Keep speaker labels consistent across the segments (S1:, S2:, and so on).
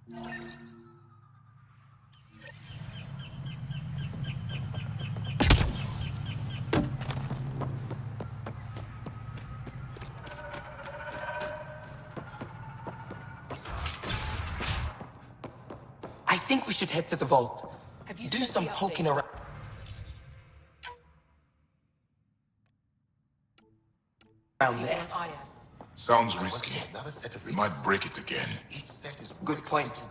S1: I think we should head to the vault. Do some poking around. Around there.
S2: Sounds risky. We might break it again.
S1: Good point.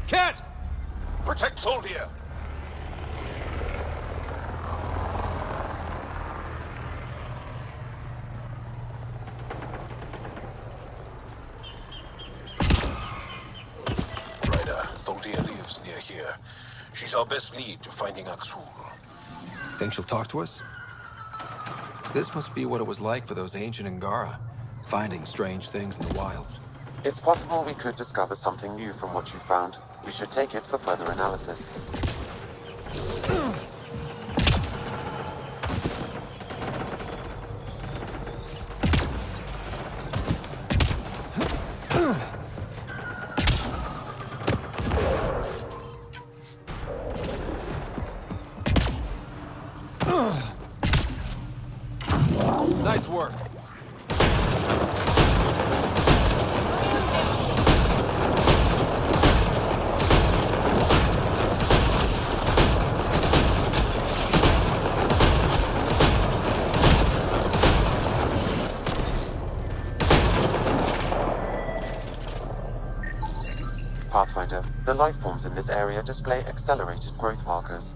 S3: Cat!
S2: Protect Soldier! Ryder, Soldier lives near here. She's our best lead to finding Aksul.
S4: Think she'll talk to us? This must be what it was like for those ancient Angara, finding strange things in the wilds.
S5: It's possible we could discover something new from what you found. We should take it for further analysis.
S4: Nice work.
S5: Pathfinder, the life forms in this area display accelerated growth markers.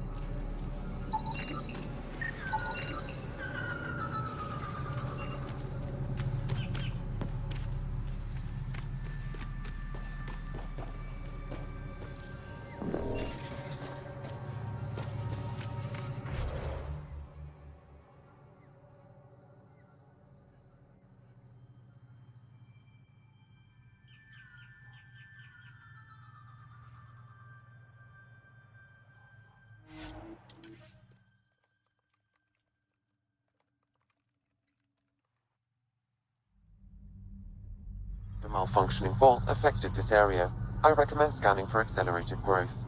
S5: The malfunctioning vault affected this area. I recommend scanning for accelerated growth.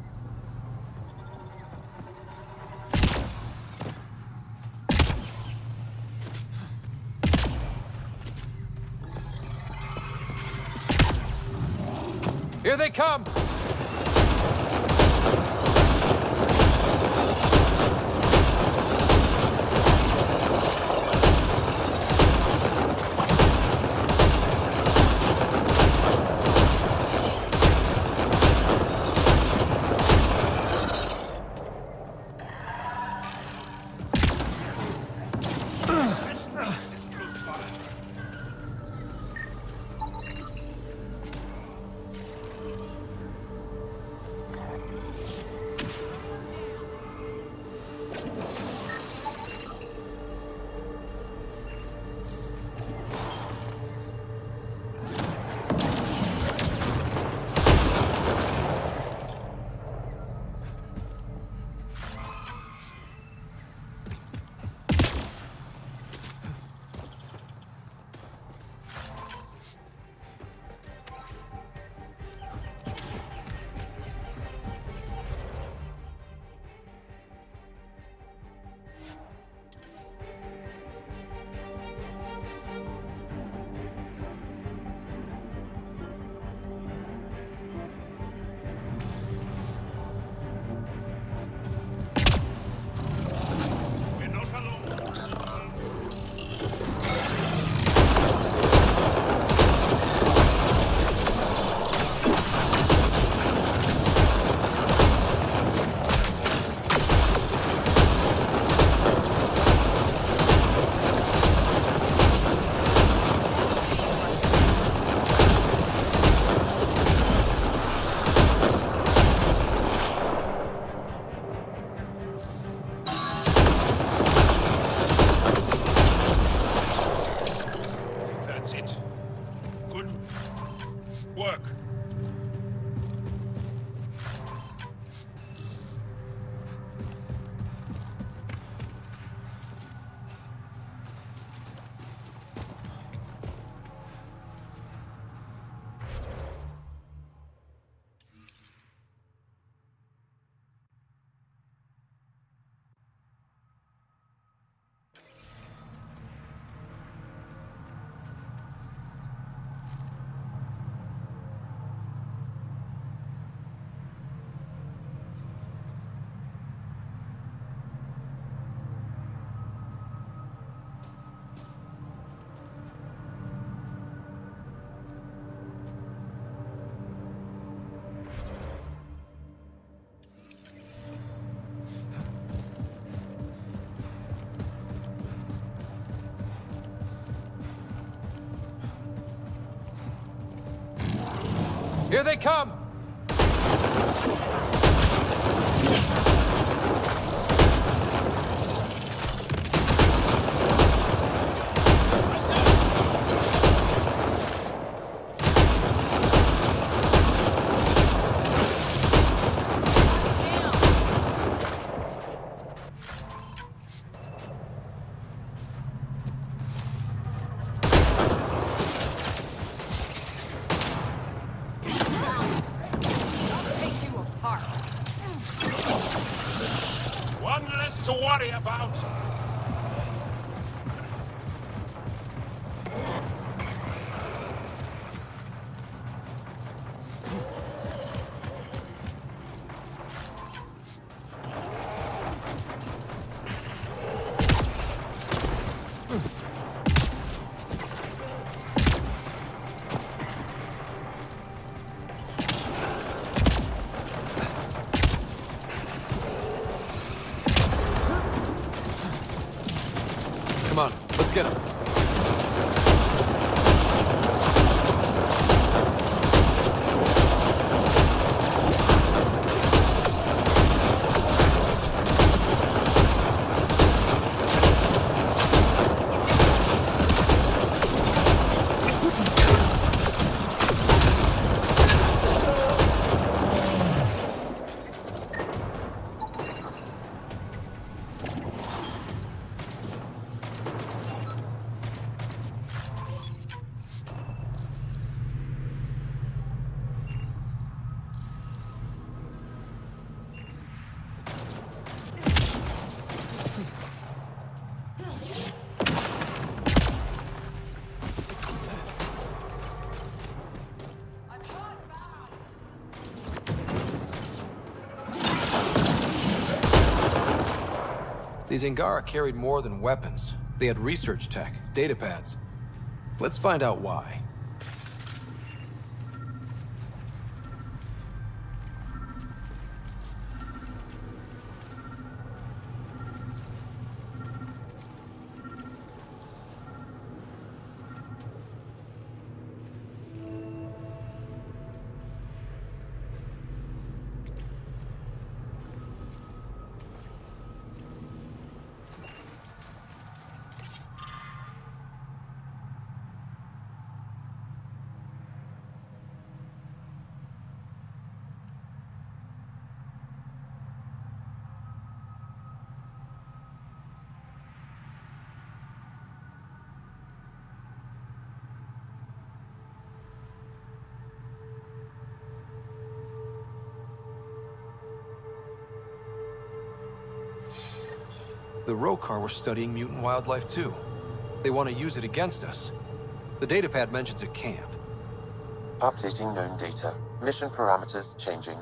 S4: Here they come!
S2: work.
S3: Here they come!
S2: One less to worry about.
S4: Come on, let's get him. These Angara carried more than weapons. They had research tech, data pads. Let's find out why. The Rokar were studying mutant wildlife too. They want to use it against us. The datapad mentions a camp.
S5: Updating known data. Mission parameters changing.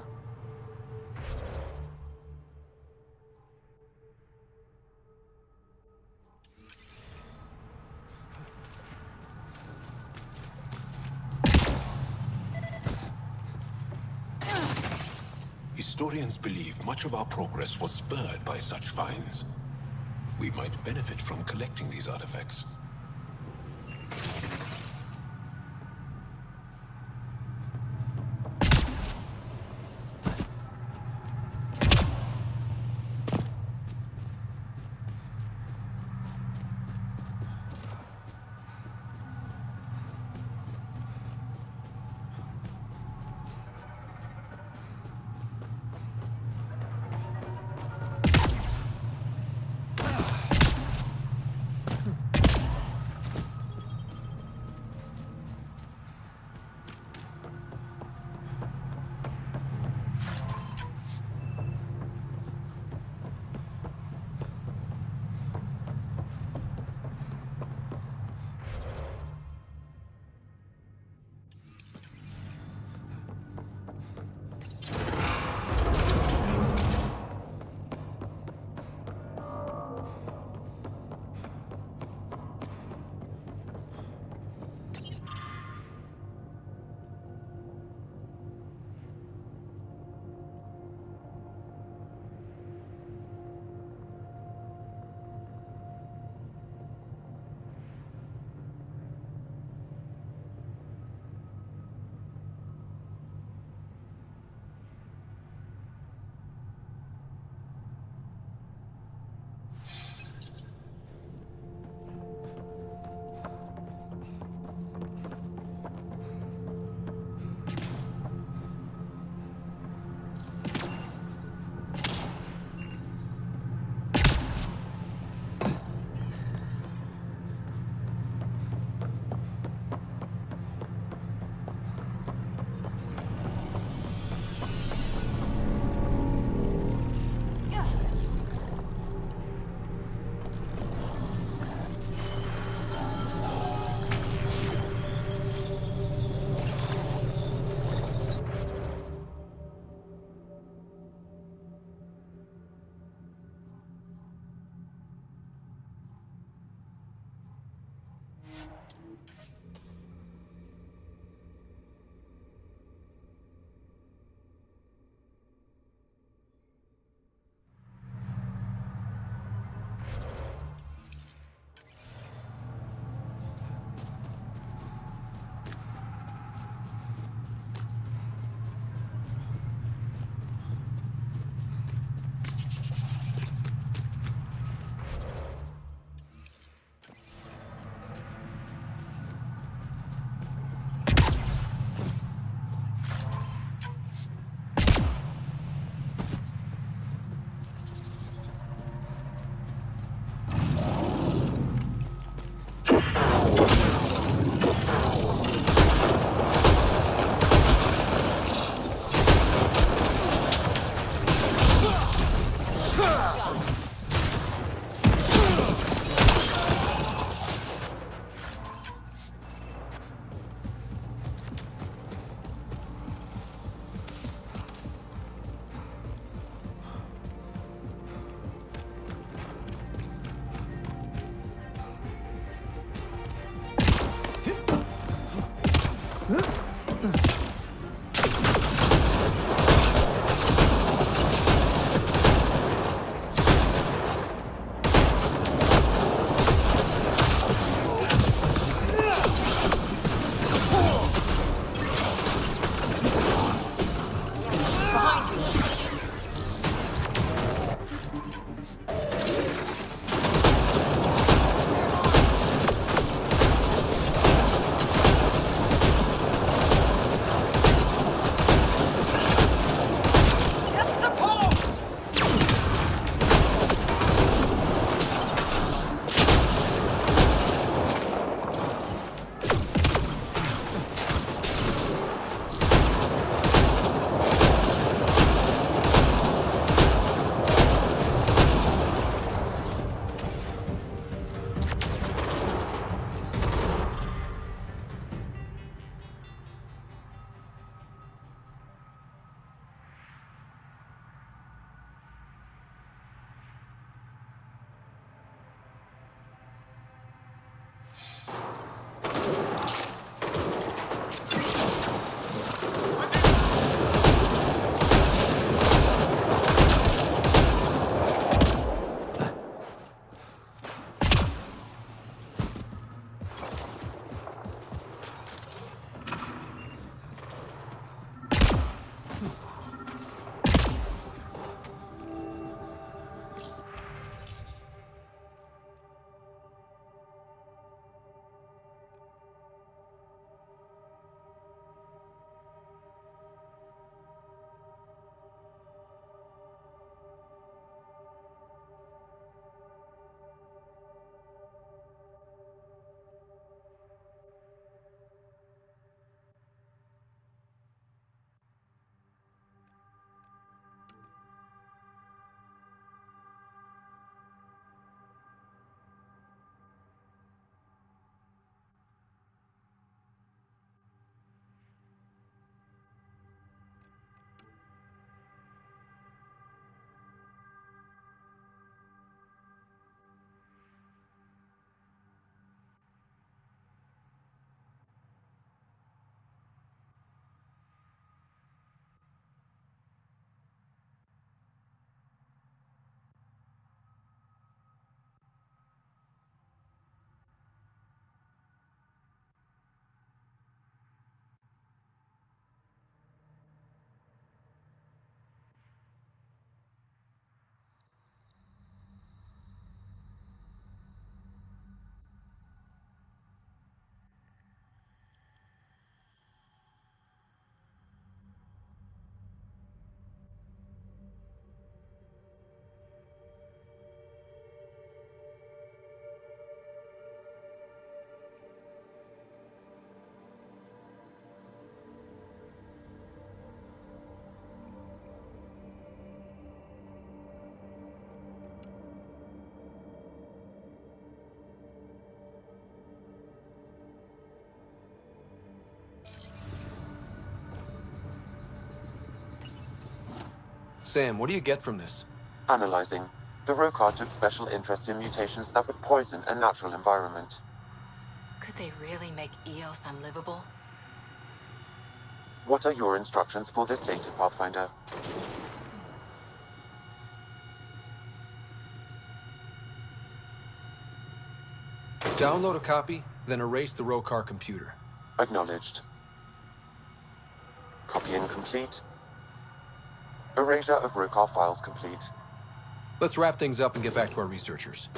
S2: Historians believe much of our progress was spurred by such finds. We might benefit from collecting these artifacts.
S4: Sam, what do you get from this?
S5: Analyzing. The Rokar took special interest in mutations that would poison a natural environment.
S6: Could they really make Eos unlivable?
S5: What are your instructions for this data, Pathfinder?
S4: Download a copy, then erase the Rokar computer.
S5: Acknowledged. Copying complete. Erasure of Rokar files complete.
S4: Let's wrap things up and get back to our researchers.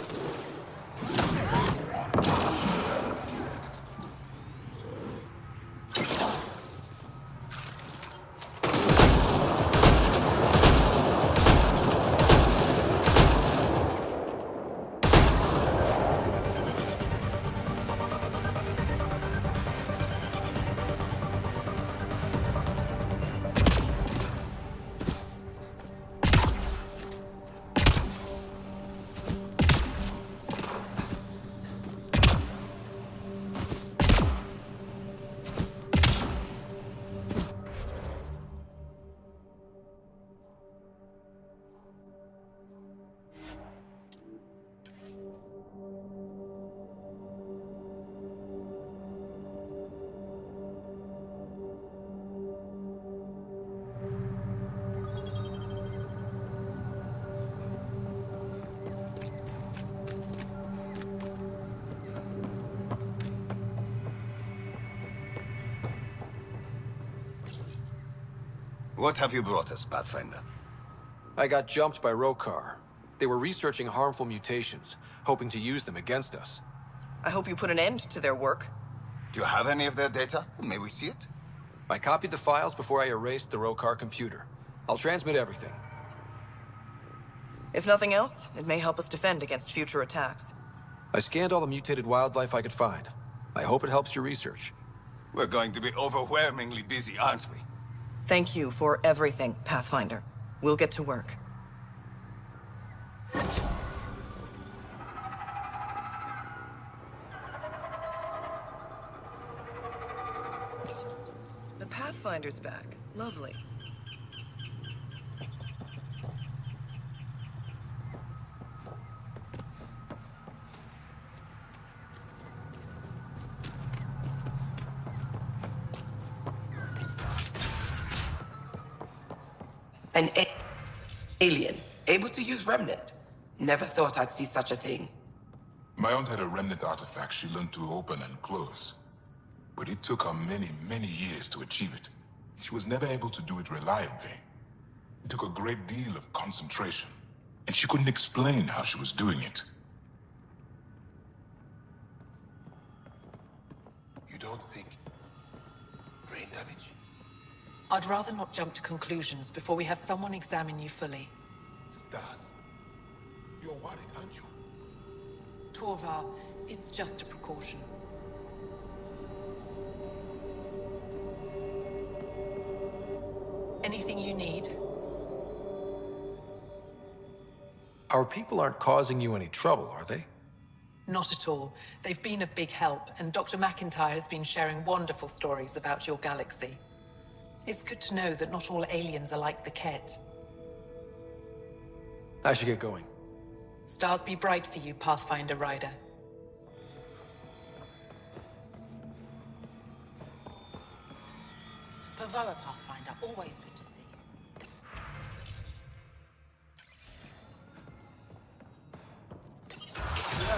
S7: What have you brought us, Pathfinder?
S4: I got jumped by Rokar. They were researching harmful mutations, hoping to use them against us.
S8: I hope you put an end to their work.
S7: Do you have any of their data? May we see it?
S4: I copied the files before I erased the Rokar computer. I'll transmit everything.
S8: If nothing else, it may help us defend against future attacks.
S4: I scanned all the mutated wildlife I could find. I hope it helps your research.
S7: We're going to be overwhelmingly busy, aren't we?
S8: Thank you for everything, Pathfinder. We'll get to work. The Pathfinder's back. Lovely.
S1: An alien, able to use Remnant. Never thought I'd see such a thing.
S9: My aunt had a Remnant artifact she learned to open and close. But it took her many, many years to achieve it. She was never able to do it reliably. It took a great deal of concentration, and she couldn't explain how she was doing it.
S2: You don't think... brain damage?
S10: I'd rather not jump to conclusions before we have someone examine you fully.
S2: Stars. You're worried, aren't you?
S10: Torvar, it's just a precaution. Anything you need?
S4: Our people aren't causing you any trouble, are they?
S10: Not at all. They've been a big help, and Dr. McIntyre has been sharing wonderful stories about your galaxy. It's good to know that not all aliens are like the Ket.
S4: I should get going.
S10: Stars be bright for you, Pathfinder Rider. Pavoa, Pathfinder. Always good to see you.
S1: Hello?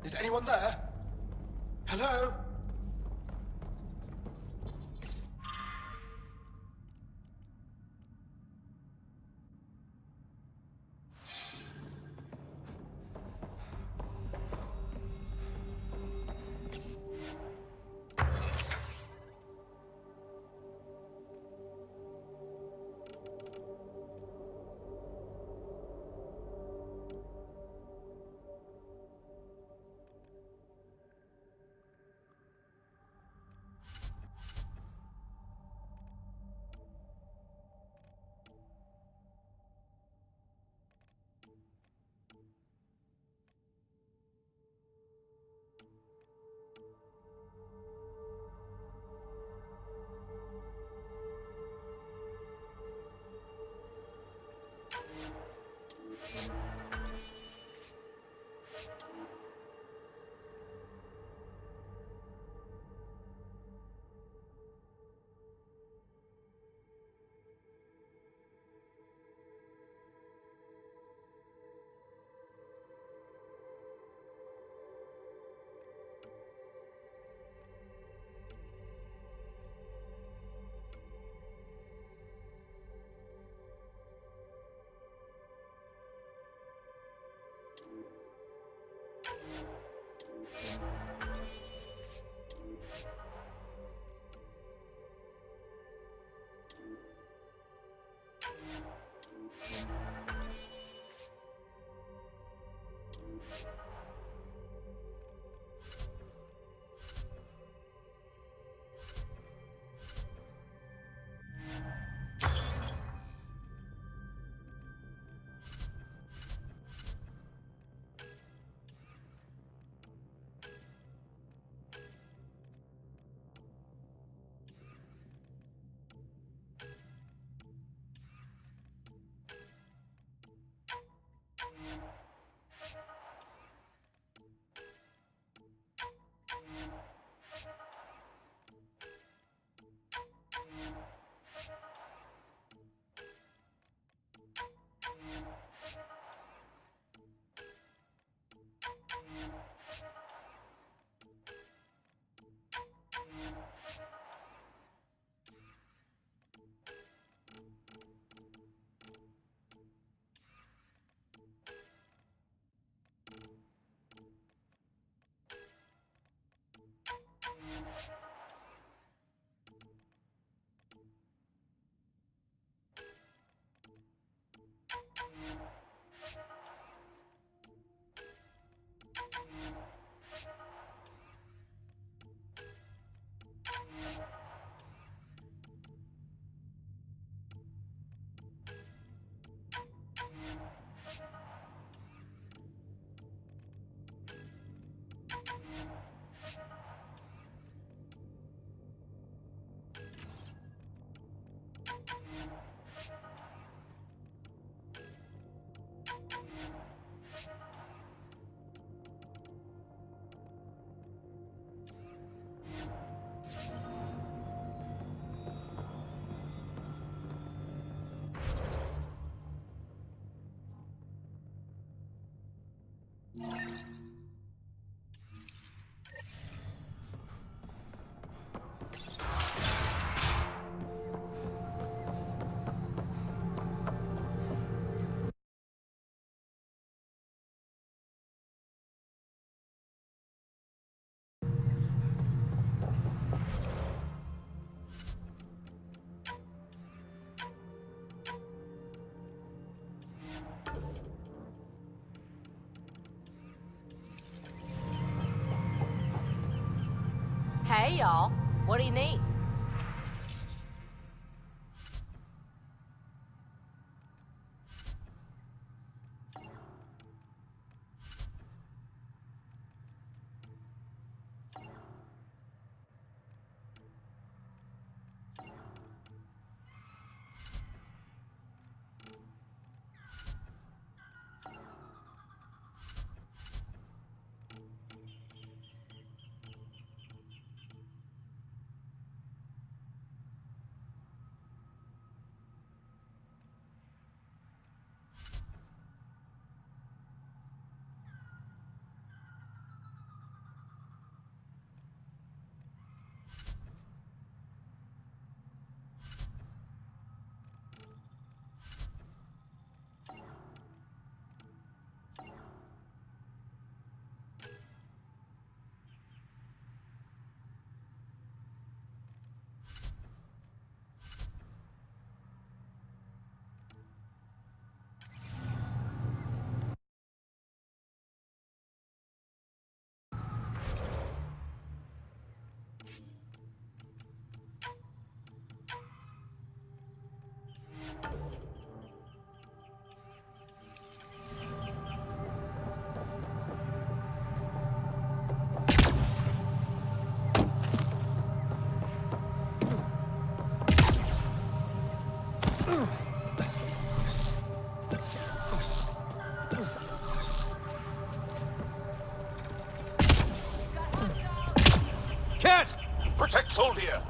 S1: Is anyone there? Hello?
S11: Hey, y'all. What do you need?
S3: Cat!
S7: Protect Soldier!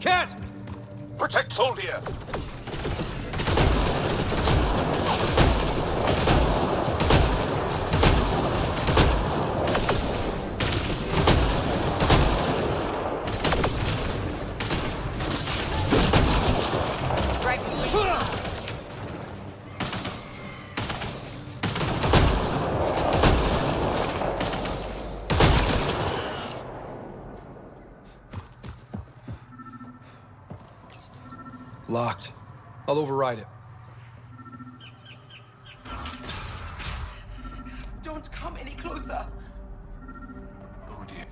S3: Cat!
S7: Protect Soldier!
S4: Locked. I'll override it.
S1: Don't come any closer.
S2: Oh dear.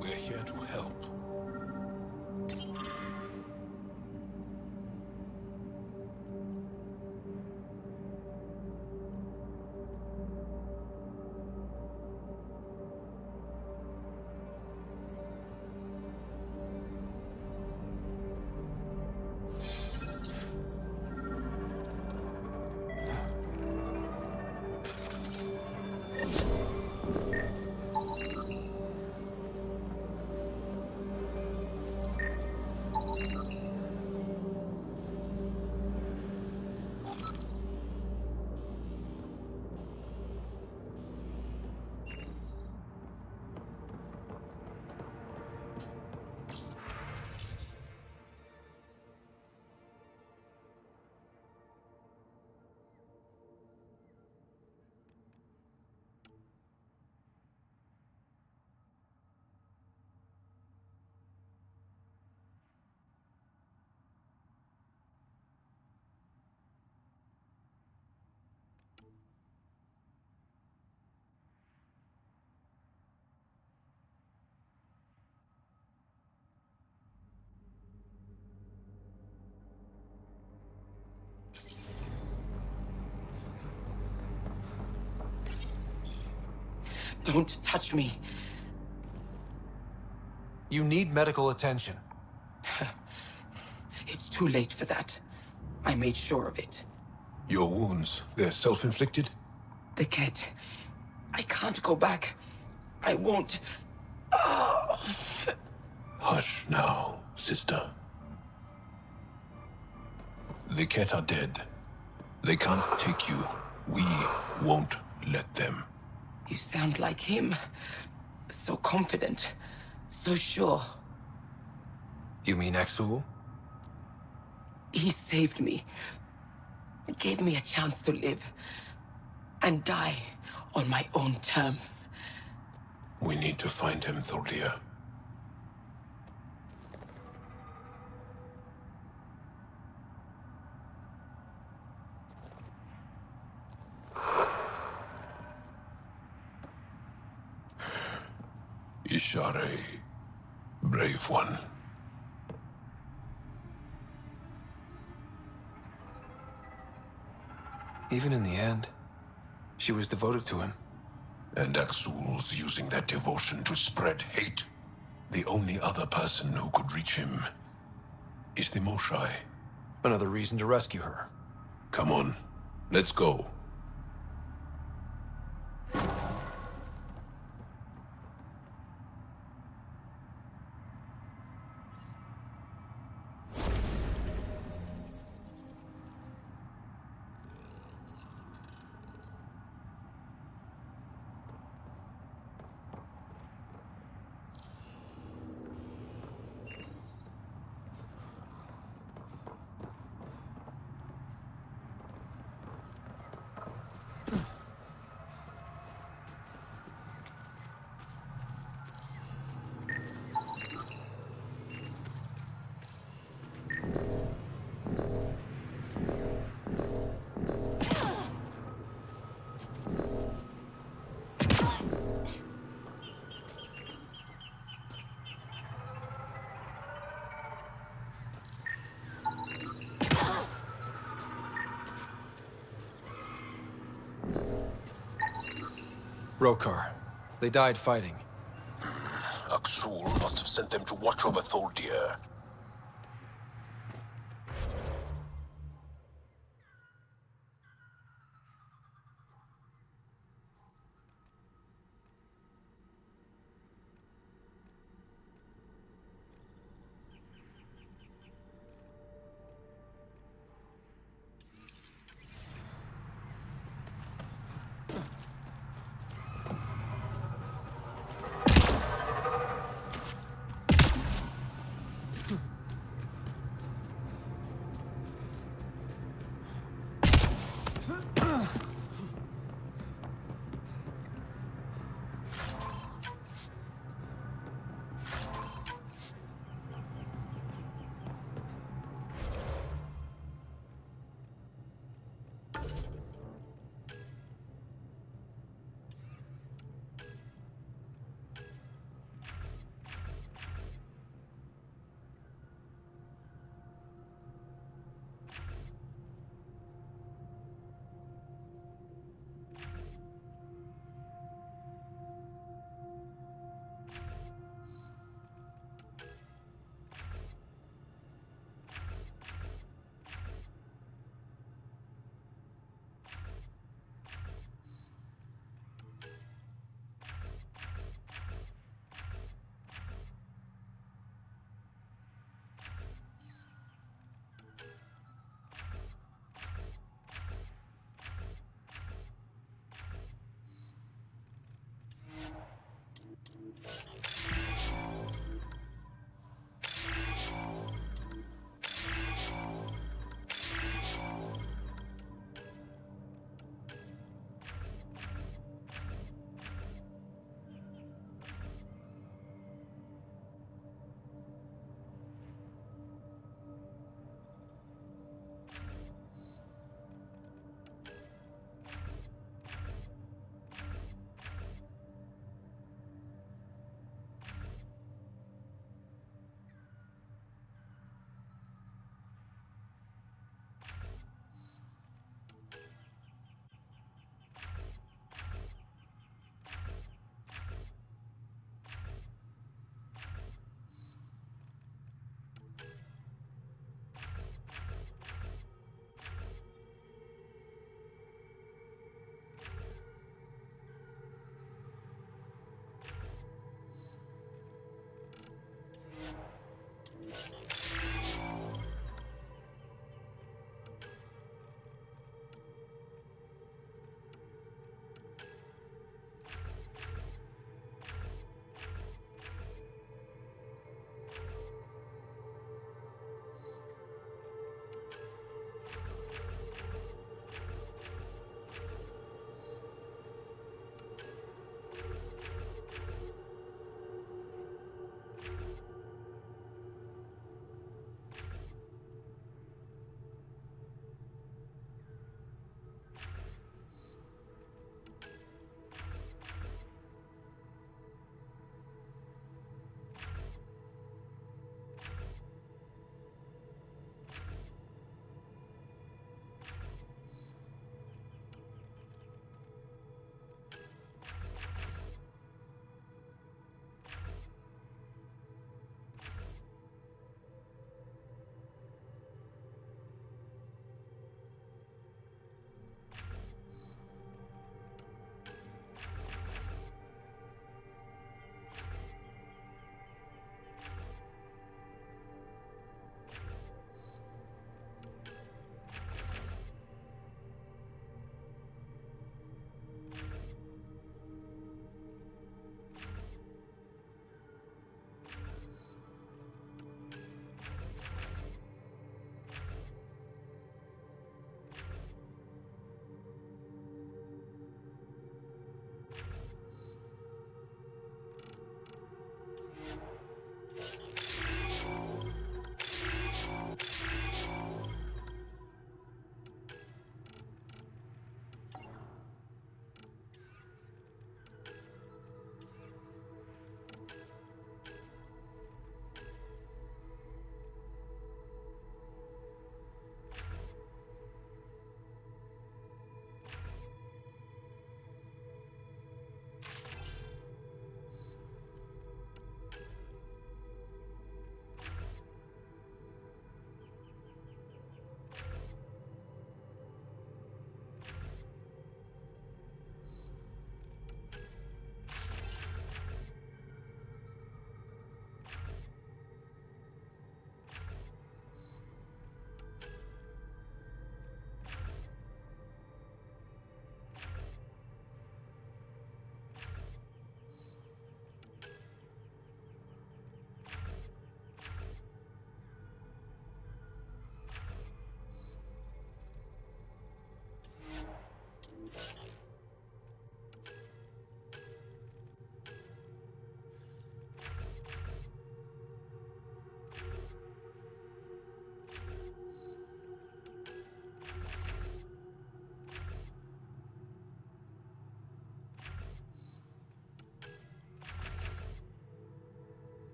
S2: We're here to help.
S1: Don't touch me.
S4: You need medical attention.
S1: It's too late for that. I made sure of it.
S2: Your wounds, they're self-inflicted?
S1: The cat. I can't go back. I won't. Oh.
S2: Hush now, sister. The Ket are dead. They can't take you. We won't let them.
S1: You sound like him. So confident. So sure.
S4: You mean Exul?
S1: He saved me. Gave me a chance to live. And die on my own terms.
S2: We need to find him, Thordia. Ishare, brave one.
S4: Even in the end, she was devoted to him.
S2: And Axul's using that devotion to spread hate. The only other person who could reach him is the Moshai.
S4: Another reason to rescue her.
S2: Come on, let's go.
S4: Rokar. They died fighting.
S2: Axul must have sent them to watch over Thordia.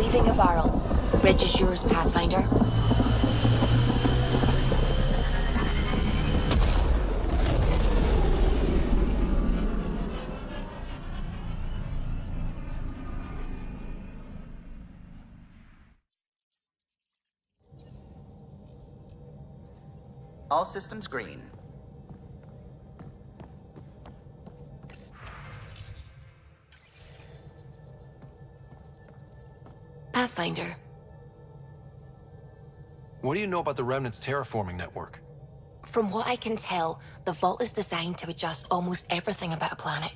S11: Leaving Havarl. Bridge is yours, Pathfinder.
S12: All systems green.
S11: Pathfinder.
S4: What do you know about the Remnant's terraforming network?
S11: From what I can tell, the vault is designed to adjust almost everything about a planet.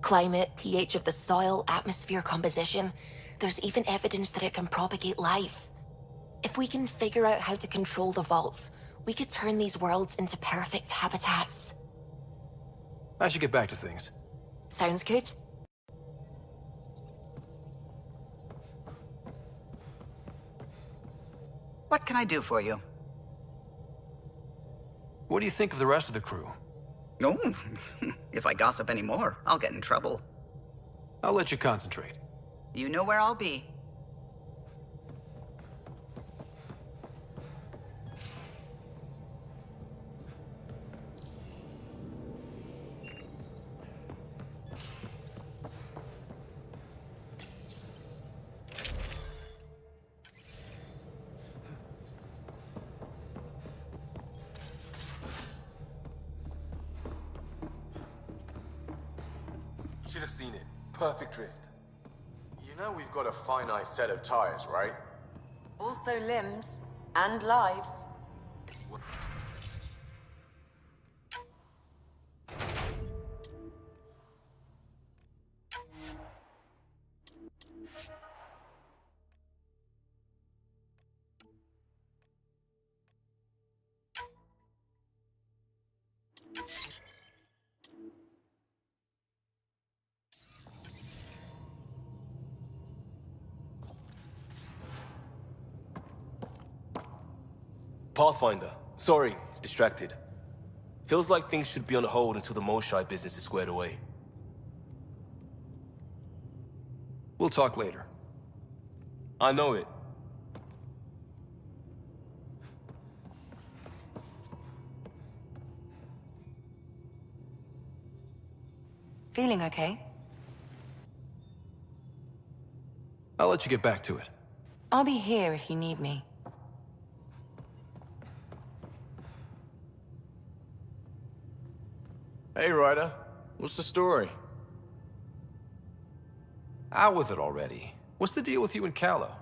S11: Climate, pH of the soil, atmosphere composition. There's even evidence that it can propagate life. If we can figure out how to control the vaults, we could turn these worlds into perfect habitats.
S4: I should get back to things.
S11: Sounds good.
S12: What can I do for you?
S4: What do you think of the rest of the crew?
S12: Oh, if I gossip anymore, I'll get in trouble.
S4: I'll let you concentrate.
S12: You know where I'll be.
S3: Should have seen it. Perfect drift.
S13: You know we've got a finite set of tires, right?
S6: Also limbs and lives.
S3: Pathfinder. Sorry, distracted. Feels like things should be on hold until the Moshai business is squared away.
S4: We'll talk later.
S3: I know it.
S6: Feeling okay?
S4: I'll let you get back to it.
S6: I'll be here if you need me.
S13: Hey, Ryder. What's the story?
S4: Out with it already. What's the deal with you and Callow?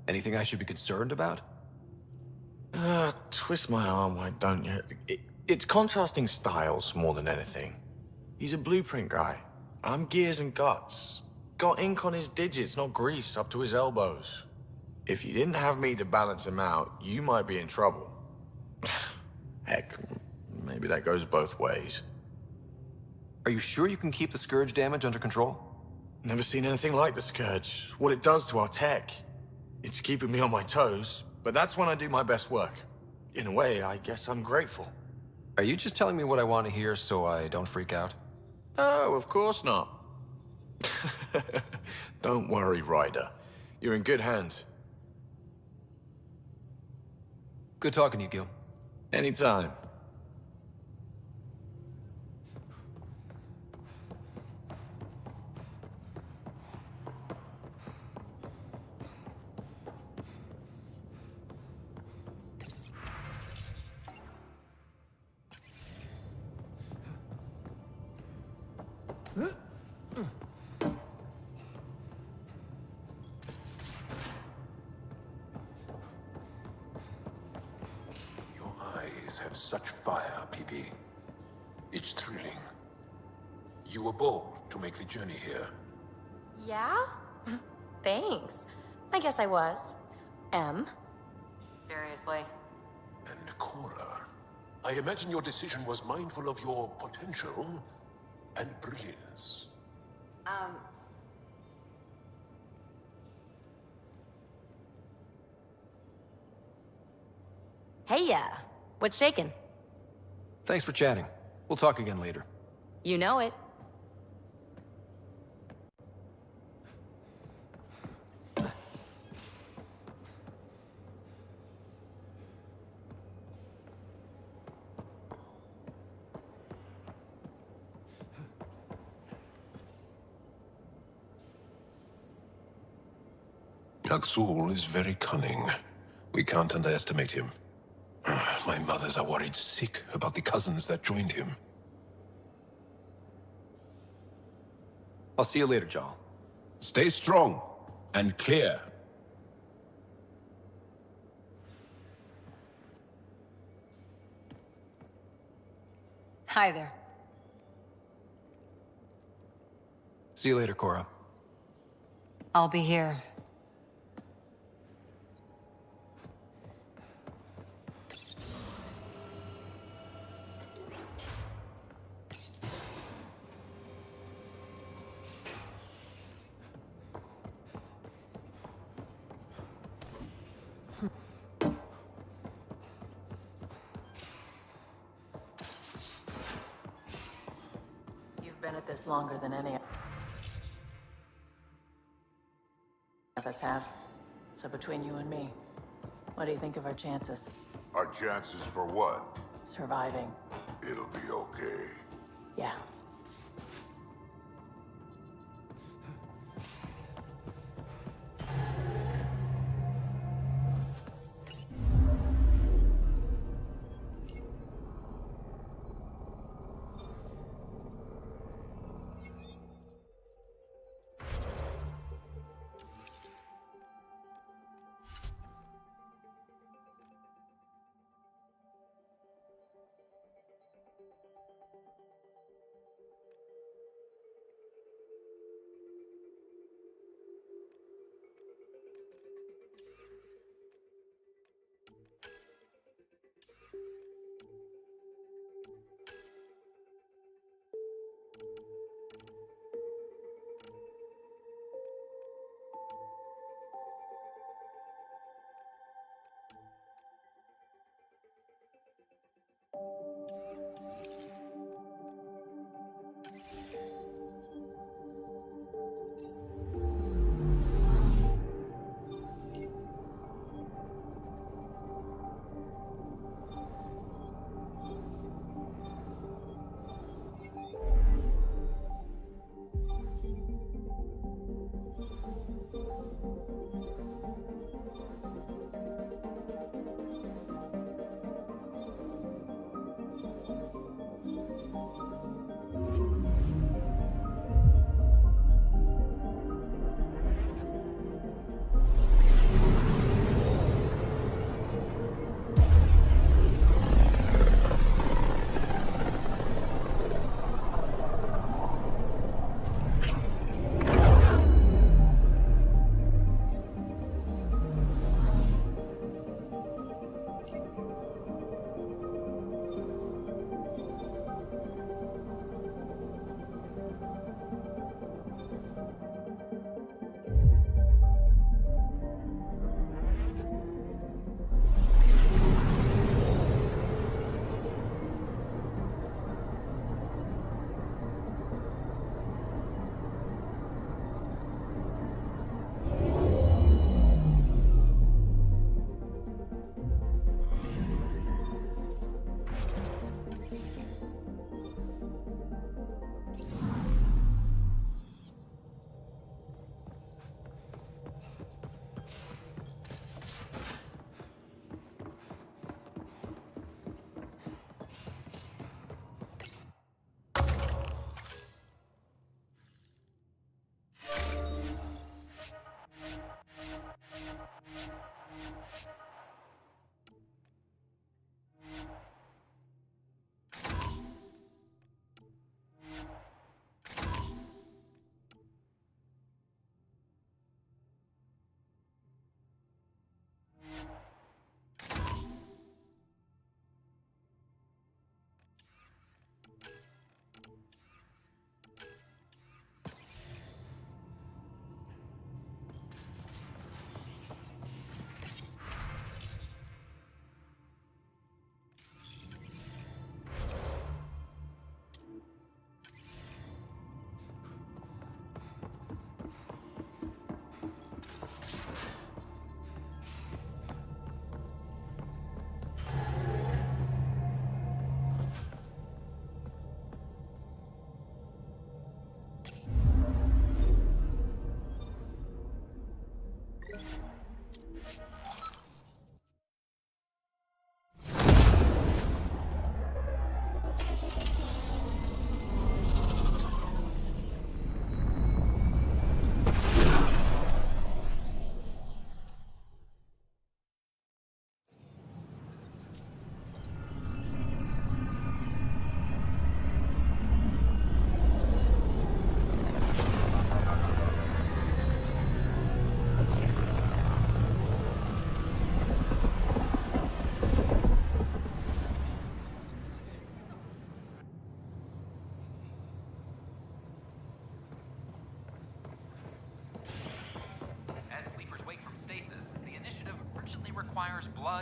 S4: Anything I should be concerned about?
S13: Twist my arm, why don't you? It's contrasting styles more than anything. He's a blueprint guy. I'm gears and guts. Got ink on his digits, not grease up to his elbows. If you didn't have me to balance him out, you might be in trouble. Heck, maybe that goes both ways.
S4: Are you sure you can keep the Scourge damage under control?
S13: Never seen anything like the Scourge. What it does to our tech. It's keeping me on my toes, but that's when I do my best work. In a way, I guess I'm grateful.
S4: Are you just telling me what I want to hear so I don't freak out?
S13: Oh, of course not. Don't worry, Ryder. You're in good hands.
S4: Good talking to you, Gil.
S13: Anytime.
S2: Your eyes have such fire, PB. It's thrilling. You were bold to make the journey here.
S14: Yeah? Thanks. I guess I was.
S6: Seriously?
S2: And Cora, I imagine your decision was mindful of your potential and brilliance.
S14: Hey, what's shaking?
S4: Thanks for chatting. We'll talk again later.
S14: You know it.
S2: Aksul is very cunning. We can't underestimate him. My mothers are worried sick about the cousins that joined him.
S4: I'll see you later, Jarl.
S2: Stay strong and clear.
S6: Hi there.
S4: See you later, Cora.
S6: I'll be here.
S10: You've been at this longer than any of us have. So between you and me, what do you think of our chances?
S9: Our chances for what?
S10: Surviving.
S9: It'll be okay.
S10: Yeah.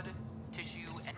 S15: blood, tissue, and...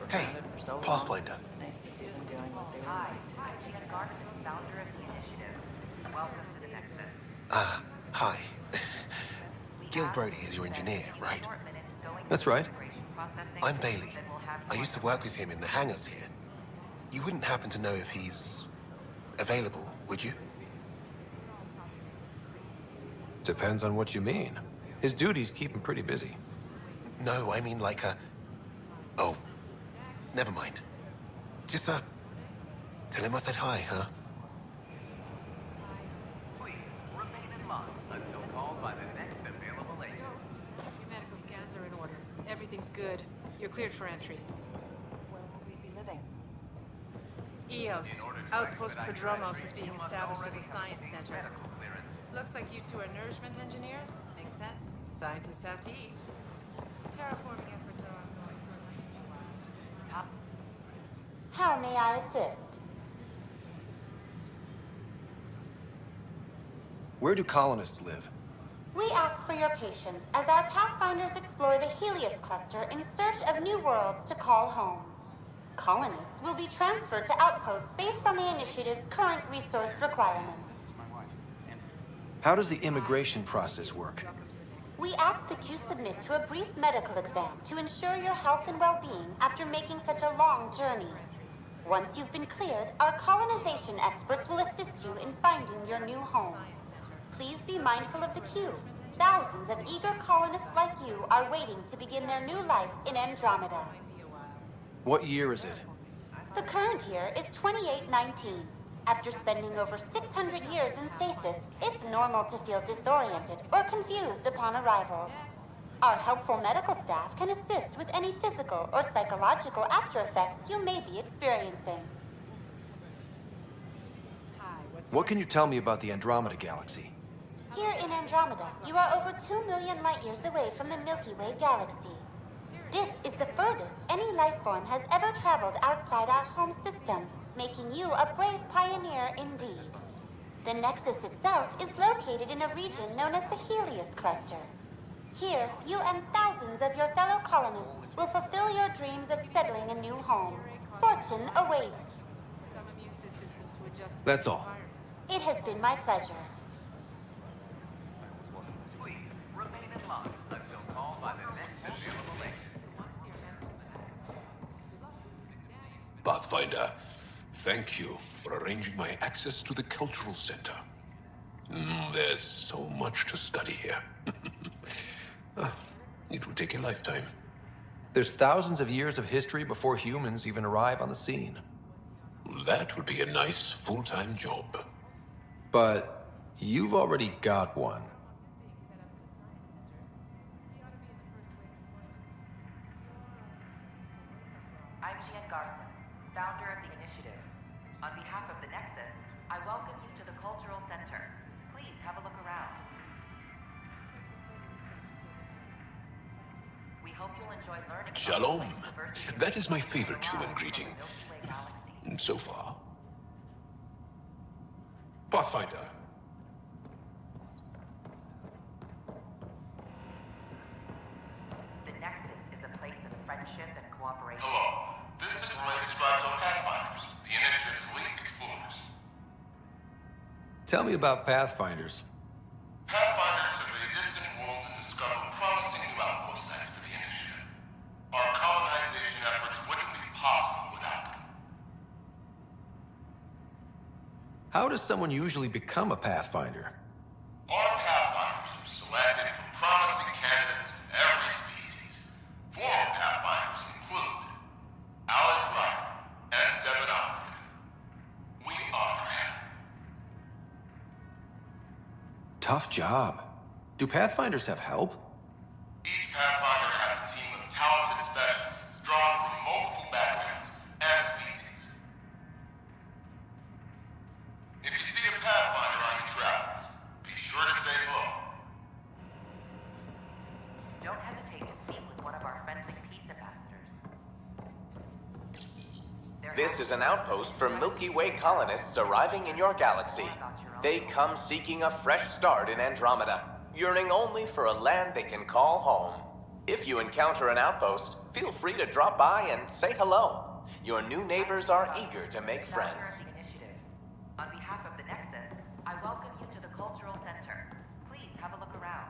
S16: Hey, Pathfinder.
S6: Nice to see them doing what they were like.
S15: Hi, She's Garden, founder of the initiative. Welcome to the NEXUS.
S16: Hi. Gil Brody is your engineer, right?
S4: That's right.
S16: I'm Bailey. I used to work with him in the hangars here. You wouldn't happen to know if he's available, would you?
S4: Depends on what you mean. His duties keep him pretty busy.
S16: No, I mean like a... Oh, never mind. Just, tell him I said hi, huh?
S15: Please remain in line until called by the next available agent.
S10: Your medical scans are in order. Everything's good. You're cleared for entry.
S8: Where will we be living?
S17: EOS. Outpost Prodromos is being established as a science center. Looks like you two are nourishment engineers. Makes sense. Scientists have to eat. Terraforming efforts are ongoing, so it might be a while.
S18: How may I assist?
S4: Where do colonists live?
S18: We ask for your patience as our Pathfinders explore the Helios cluster in search of new worlds to call home. Colonists will be transferred to outposts based on the initiative's current resource requirements.
S4: How does the immigration process work?
S18: We ask that you submit to a brief medical exam to ensure your health and well-being after making such a long journey. Once you've been cleared, our colonization experts will assist you in finding your new home. Please be mindful of the queue. Thousands of eager colonists like you are waiting to begin their new life in Andromeda.
S4: What year is it?
S18: The current year is 2819. After spending over 600 years in stasis, it's normal to feel disoriented or confused upon arrival. Our helpful medical staff can assist with any physical or psychological aftereffects you may be experiencing.
S4: What can you tell me about the Andromeda galaxy?
S18: Here in Andromeda, you are over 2 million light-years away from the Milky Way galaxy. This is the furthest any life form has ever traveled outside our home system, making you a brave pioneer indeed. The Nexus itself is located in a region known as the Helios cluster. Here, you and thousands of your fellow colonists will fulfill your dreams of settling a new home. Fortune awaits.
S4: That's all.
S18: It has been my pleasure.
S15: Please remain in line until called by the next available link.
S2: Pathfinder, thank you for arranging my access to the cultural center. There's so much to study here. It will take a lifetime.
S4: There's thousands of years of history before humans even arrive on the scene.
S2: That would be a nice full-time job.
S4: But you've already got one.
S19: I'm Gian Garson, founder of the initiative. On behalf of the Nexus, I welcome you to the Cultural Center. Please have a look around. We hope you'll enjoy learning.
S2: Shalom. That is my favorite human greeting. So far. Pathfinder.
S19: The Nexus is a place of friendship and cooperation.
S20: Hello. This display describes our Pathfinders, the initiative's elite explorers.
S4: Tell me about Pathfinders.
S20: Pathfinders survey distant worlds and discover promising new outpost sites for the initiative. Our colonization efforts wouldn't be possible without them.
S4: How does someone usually become a Pathfinder?
S20: Our Pathfinders are selected from promising candidates of every species. Former Pathfinders include Alec Ryder and Seven Operative. We honor him.
S4: Tough job. Do Pathfinders have help?
S20: Each Pathfinder has a team of talented specialists drawn from multiple backgrounds and species. If you see a Pathfinder on your travels, be sure to say hello.
S19: Don't hesitate to speak with one of our friendly peace ambassadors.
S21: This is an outpost for Milky Way colonists arriving in your galaxy. They come seeking a fresh start in Andromeda, yearning only for a land they can call home. If you encounter an outpost, feel free to drop by and say hello. Your new neighbors are eager to make friends.
S19: On behalf of the Nexus, I welcome you to the Cultural Center. Please have a look around.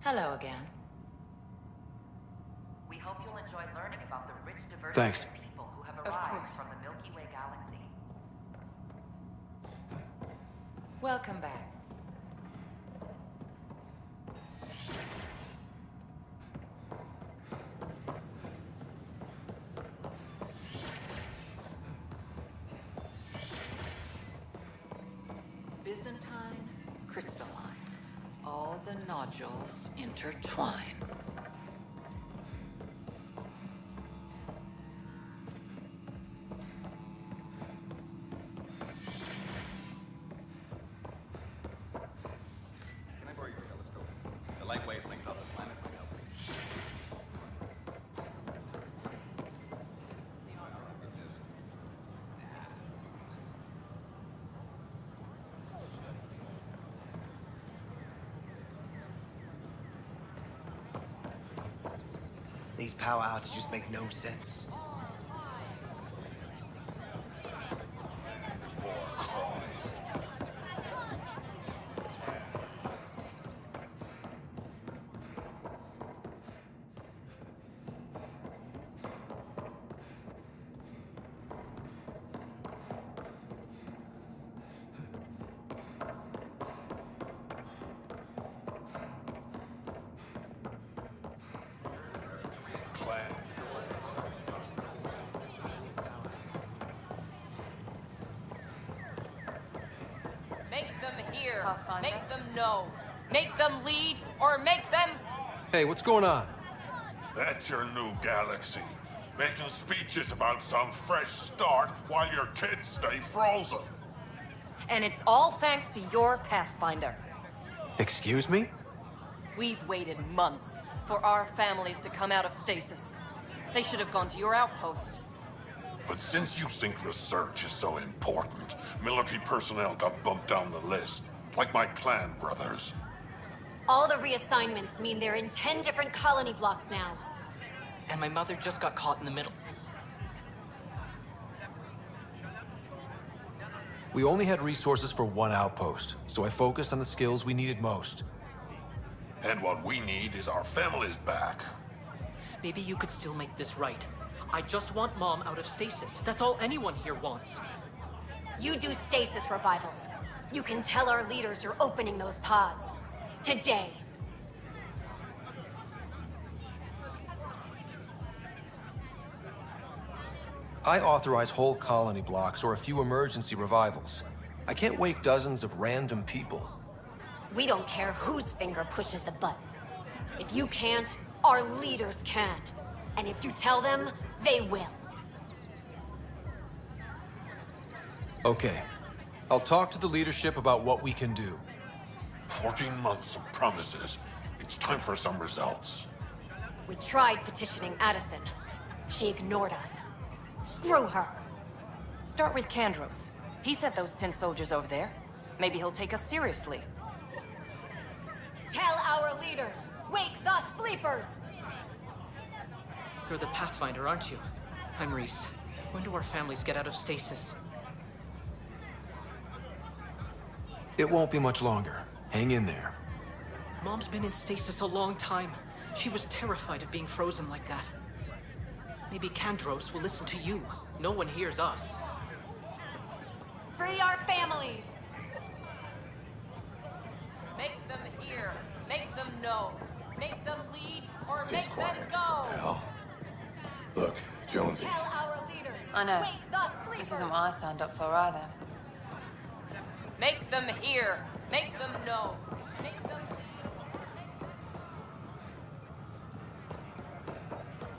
S6: Hello again.
S19: We hope you'll enjoy learning about the rich diversity
S4: Thanks.
S19: of people who have
S6: Of
S19: arrived
S6: course.
S19: from the Milky Way galaxy.
S6: Welcome back.
S22: Byzantine, crystalline. All the nodules intertwine.
S5: These power outages make no sense.
S7: Make them hear. Make them know. Make them lead, or make them...
S4: Hey, what's going on?
S20: That's your new galaxy. Making speeches about some fresh start while your kids stay frozen.
S7: And it's all thanks to your Pathfinder.
S4: Excuse me?
S7: We've waited months for our families to come out of stasis. They should have gone to your outpost.
S20: But since you think research is so important, military personnel got bumped down the list. Like my clan brothers.
S23: All the reassignments mean they're in 10 different colony blocks now.
S1: And my mother just got caught in the middle.
S4: We only had resources for one outpost, so I focused on the skills we needed most.
S20: And what we need is our families back.
S1: Maybe you could still make this right. I just want Mom out of stasis. That's all anyone here wants.
S23: You do stasis revivals. You can tell our leaders you're opening those pods. Today.
S4: I authorize whole colony blocks or a few emergency revivals. I can't wake dozens of random people.
S23: We don't care whose finger pushes the button. If you can't, our leaders can. And if you tell them, they will.
S4: Okay. I'll talk to the leadership about what we can do.
S20: 14 months of promises. It's time for some results.
S23: We tried petitioning Addison. She ignored us. Screw her.
S7: Start with Kandros. He sent those 10 soldiers over there. Maybe he'll take us seriously.
S23: Tell our leaders, wake the sleepers!
S1: You're the Pathfinder, aren't you? I'm Reese. When do our families get out of stasis?
S4: It won't be much longer. Hang in there.
S1: Mom's been in stasis a long time. She was terrified of being frozen like that. Maybe Kandros will listen to you. No one hears us.
S23: Free our families!
S7: Make them hear. Make them know. Make them lead, or
S16: Seems
S7: make them
S16: quiet.
S7: go.
S16: Hell. Look, Jonesy.
S23: Tell our leaders,
S14: I know.
S23: wake the sleepers!
S14: This isn't what I signed up for either.
S7: Make them hear. Make them know. Make them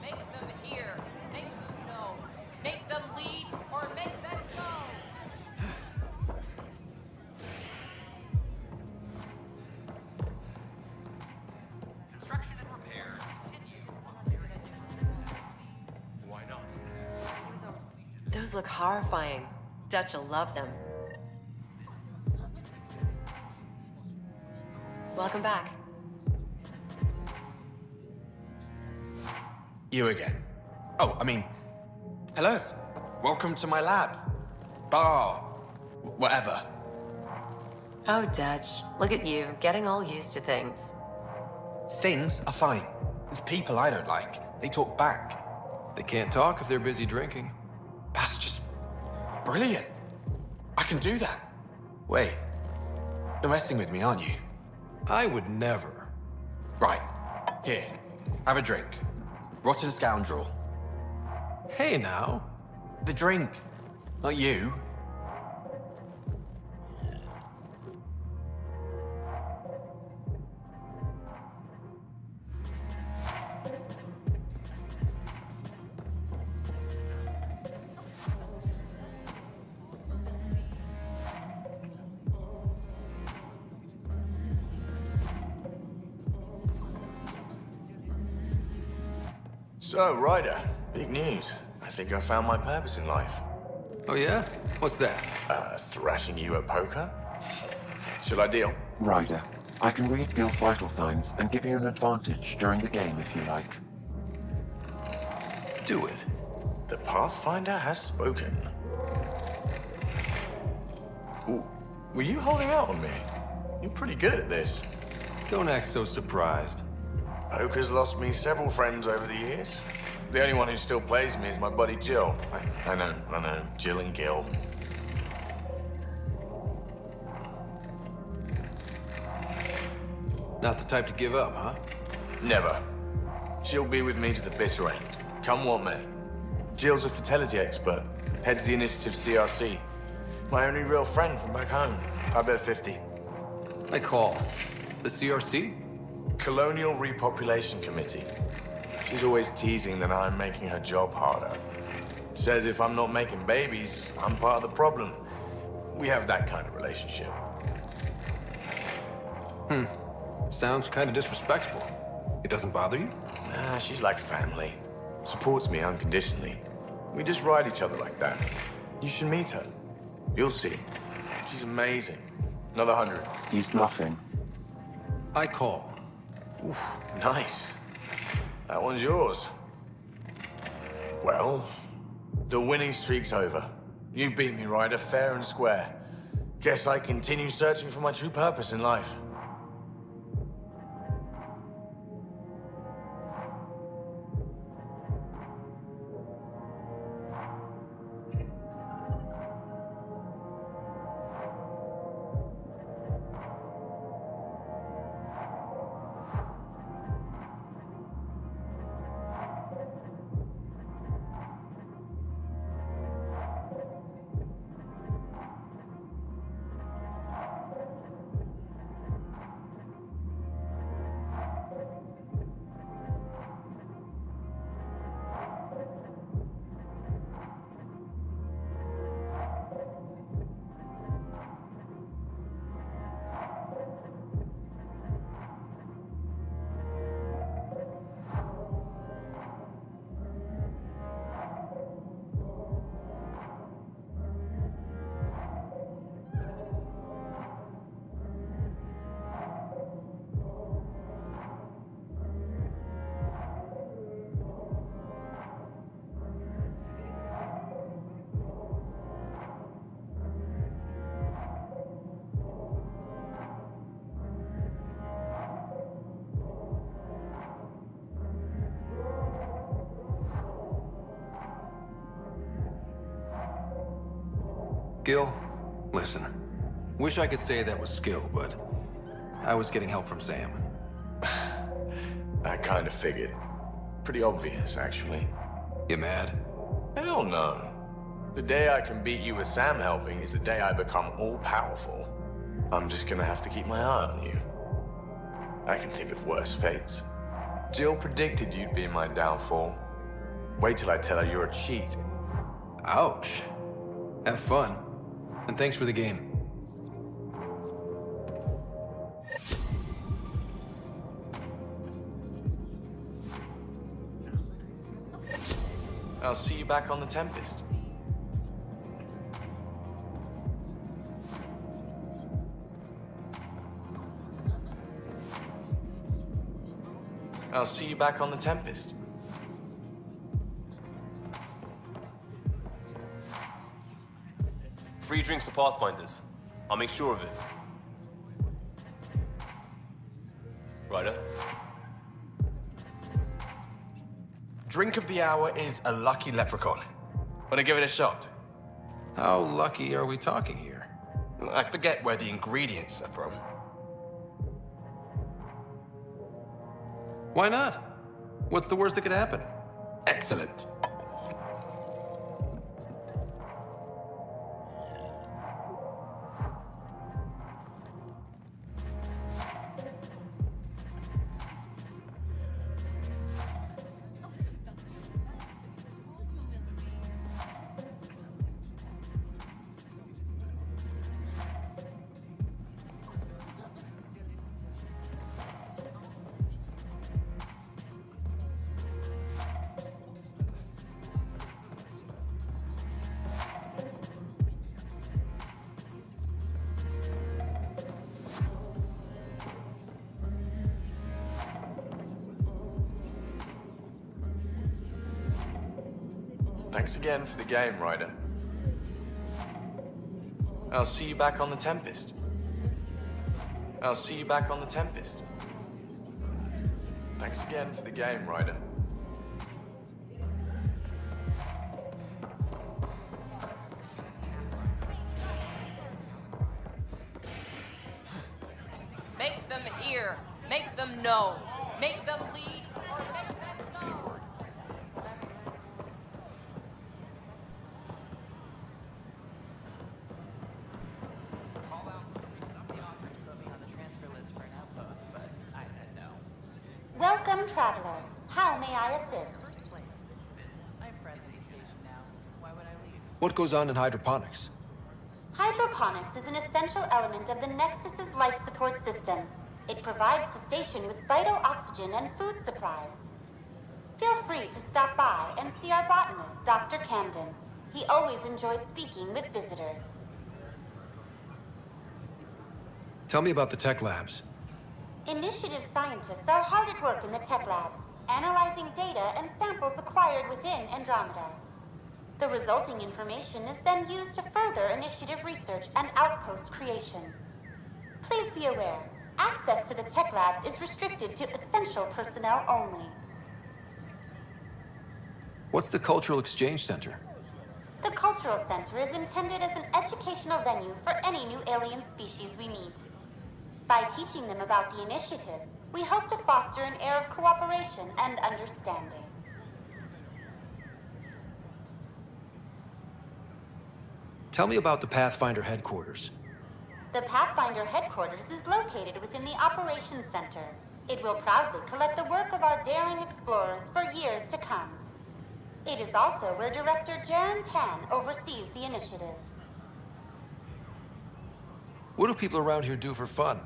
S7: Make them hear. Make them know. Make them lead, or make them go.
S15: Construction and repair continue. Why not?
S14: Those look horrifying. Dutch will love them. Welcome back.
S5: You again. Oh, I mean, hello. Welcome to my lab. Bar. Whatever.
S14: Oh, Dutch. Look at you, getting all used to things.
S5: Things are fine. It's people I don't like. They talk back.
S4: They can't talk if they're busy drinking.
S5: That's just brilliant. I can do that. Wait. You're messing with me, aren't you?
S4: I would never.
S5: Right. Here. Have a drink. Rotten scoundrel.
S4: Hey now.
S5: The drink. Not you.
S13: So, Ryder, big news. I think I found my purpose in life.
S4: Oh yeah? What's that?
S13: Thrashing you at poker? Should I deal?
S24: Ryder, I can read Gil's vital signs and give you an advantage during the game if you like.
S4: do it.
S13: The Pathfinder has spoken. Ooh, were you holding out on me? You're pretty good at this.
S4: Don't act so surprised.
S13: Poker's lost me several friends over the years. The only one who still plays me is my buddy Jill. I know. Jill and Gil.
S4: Not the type to give up, huh?
S13: Never. She'll be with me to the bitter end, come what may. Jill's a fertility expert, heads the initiative CRC. My only real friend from back home. I bet 50.
S4: I call. The CRC?
S13: Colonial Repopulation Committee. She's always teasing that I'm making her job harder. Says if I'm not making babies, I'm part of the problem. We have that kind of relationship.
S4: Sounds kind of disrespectful. It doesn't bother you?
S13: Nah, she's like family. Supports me unconditionally. We just ride each other like that. You should meet her. You'll see. She's amazing. Another 100.
S3: He's nothing.
S4: I call.
S13: Oof, nice. That one's yours. Well, the winning streak's over. You beat me, Ryder, fair and square. Guess I continue searching for my true purpose in life.
S4: Gil, listen. Wish I could say that was skill, but I was getting help from Sam.
S13: I kind of figured. Pretty obvious, actually.
S4: You mad?
S13: Hell no. The day I can beat you with Sam helping is the day I become all-powerful. I'm just gonna have to keep my eye on you. I can think of worse fates. Jill predicted you'd be my downfall. Wait till I tell her you're a cheat.
S4: Ouch. Have fun. And thanks for the game.
S13: I'll see you back on the Tempest. I'll see you back on the Tempest.
S11: Free drinks for Pathfinders. I'll make sure of it. Ryder?
S5: Drink of the hour is a lucky leprechaun. Wanna give it a shot?
S4: How lucky are we talking here?
S5: I forget where the ingredients are from.
S4: Why not? What's the worst that could happen?
S5: Excellent.
S13: Thanks again for the game, Ryder. I'll see you back on the Tempest. I'll see you back on the Tempest. Thanks again for the game, Ryder.
S7: Make them hear. Make them know. Make them lead or make them go.
S18: Welcome, traveler. How may I assist?
S4: What goes on in hydroponics?
S18: Hydroponics is an essential element of the NEXUS's life support system. It provides the station with vital oxygen and food supplies. Feel free to stop by and see our botanist, Dr. Camden. He always enjoys speaking with visitors.
S4: Tell me about the tech labs.
S18: Initiative scientists are hard at work in the tech labs, analyzing data and samples acquired within Andromeda. The resulting information is then used to further initiative research and outpost creation. Please be aware, access to the tech labs is restricted to essential personnel only.
S4: What's the Cultural Exchange Center?
S18: The Cultural Center is intended as an educational venue for any new alien species we meet. By teaching them about the initiative, we hope to foster an air of cooperation and understanding.
S4: Tell me about the Pathfinder headquarters.
S18: The Pathfinder headquarters is located within the Operations Center. It will proudly collect the work of our daring explorers for years to come. It is also where Director Jaren Tan oversees the initiative.
S4: What do people around here do for fun?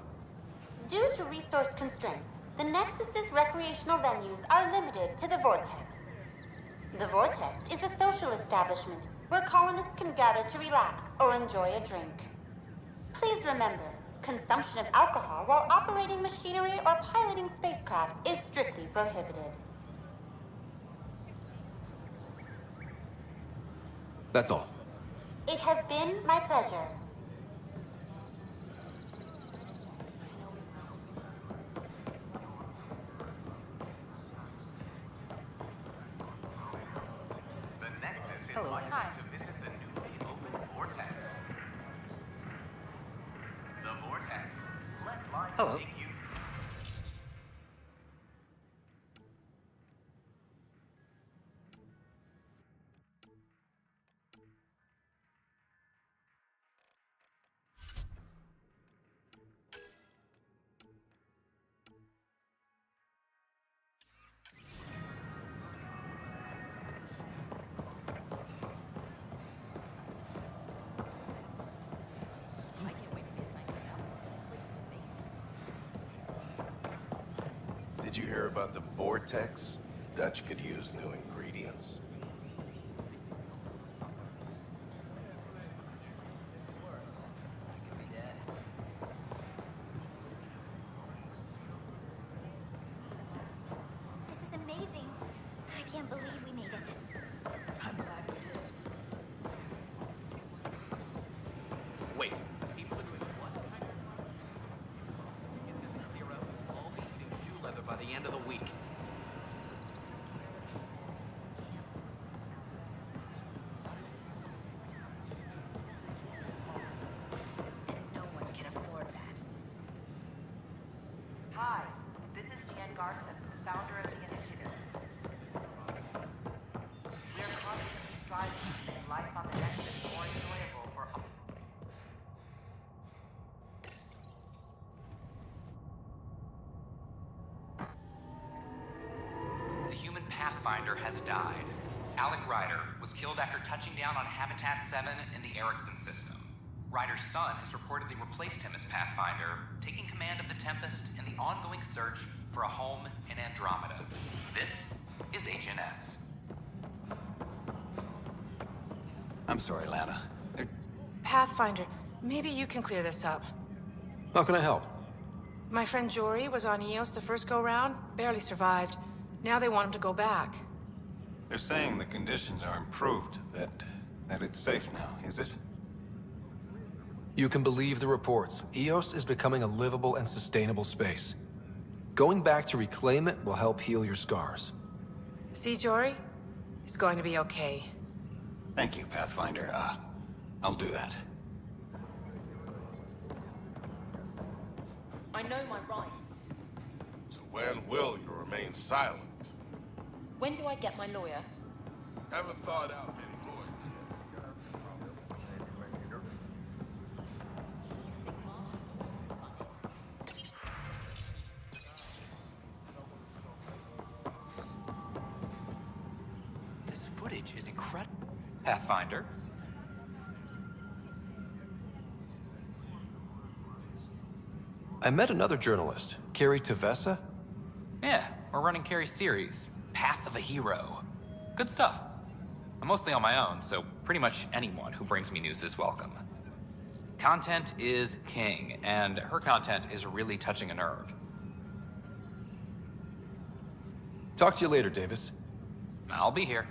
S18: Due to resource constraints, the Nexus's recreational venues are limited to the Vortex. The Vortex is a social establishment where colonists can gather to relax or enjoy a drink. Please remember, consumption of alcohol while operating machinery or piloting spacecraft is strictly prohibited.
S4: That's all.
S18: It has been my pleasure.
S15: The Nexus invites you to visit the newly opened Vortex. The Vortex. Let life take you.
S16: Did you hear about the Vortex? Dutch could use new ingredients.
S18: This is amazing. I can't believe we made it.
S1: I'm glad we did. Wait, people are doing what? Zero, all be eating shoe leather by the end of the week.
S23: And no one can afford that.
S19: Hi, this is Jan Garson, founder of the initiative. We are constantly striving to make life on the Nexus more enjoyable for all.
S3: The human Pathfinder has died. Alec Ryder was killed after touching down on Habitat 7 in the Erickson system. Ryder's son has reportedly replaced him as Pathfinder, taking command of the Tempest in the ongoing search for a home in Andromeda. This is HNS.
S9: I'm sorry, Lana.
S17: Pathfinder, maybe you can clear this up.
S4: How can I help?
S17: My friend Jory was on Eos the first go-round, barely survived. Now they want him to go back.
S9: They're saying the conditions are improved, that it's safe now, is it?
S4: You can believe the reports. Eos is becoming a livable and sustainable space. Going back to reclaim it will help heal your scars.
S17: See, Jory? It's going to be okay.
S9: Thank you, Pathfinder. I'll do that.
S7: I know my rights.
S20: So when will you remain silent?
S7: When do I get my lawyer?
S20: Haven't thought out many lawyers
S3: This footage is incredible. Pathfinder?
S4: I met another journalist, Carrie Tavessa.
S3: Yeah, we're running Carrie's series, Path of a Hero. Good stuff. I'm mostly on my own, so pretty much anyone who brings me news is welcome. Content is king, and her content is really touching a nerve.
S4: Talk to you later, Davis.
S3: I'll be here.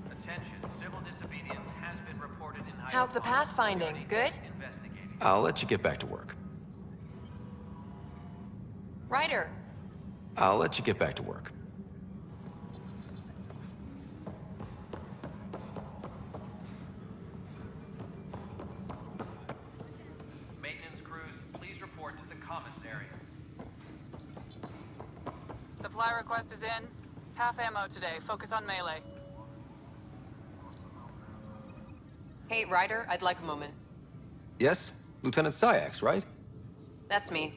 S15: Attention, civil disobedience has been reported in
S14: How's the pathfinding? Good?
S4: I'll let you get back to work.
S14: Ryder.
S4: I'll let you get back to work.
S15: Maintenance crews, please report to the commons area.
S17: Supply request is in. Half ammo today. Focus on melee.
S14: Hey, Ryder, I'd like a moment.
S4: Yes? Lieutenant Syax, right?
S14: That's me.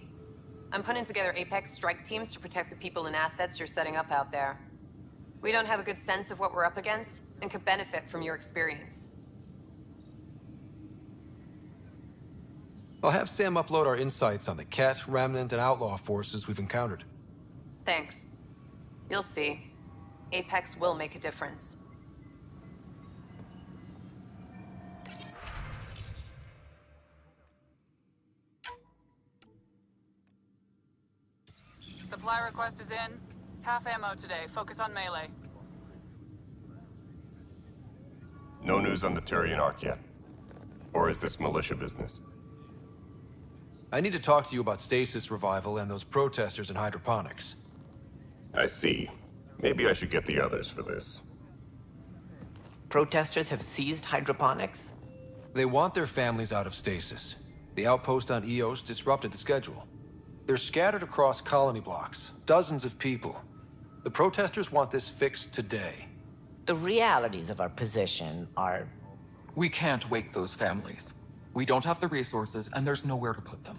S14: I'm putting together Apex strike teams to protect the people and assets you're setting up out there. We don't have a good sense of what we're up against, and could benefit from your experience.
S4: I'll have Sam upload our insights on the Ket, Remnant, and Outlaw forces we've encountered.
S14: Thanks. You'll see. Apex will make a difference.
S17: Supply request is in. Half ammo today. Focus on melee.
S11: No news on the Turian Ark yet? Or is this militia business?
S4: I need to talk to you about stasis revival and those protesters in hydroponics.
S11: I see. Maybe I should get the others for this.
S8: Protesters have seized hydroponics?
S4: They want their families out of stasis. The outpost on Eos disrupted the schedule. They're scattered across colony blocks, dozens of people. The protesters want this fixed today.
S8: The realities of our position are...
S10: We can't wake those families. We don't have the resources, and there's nowhere to put them.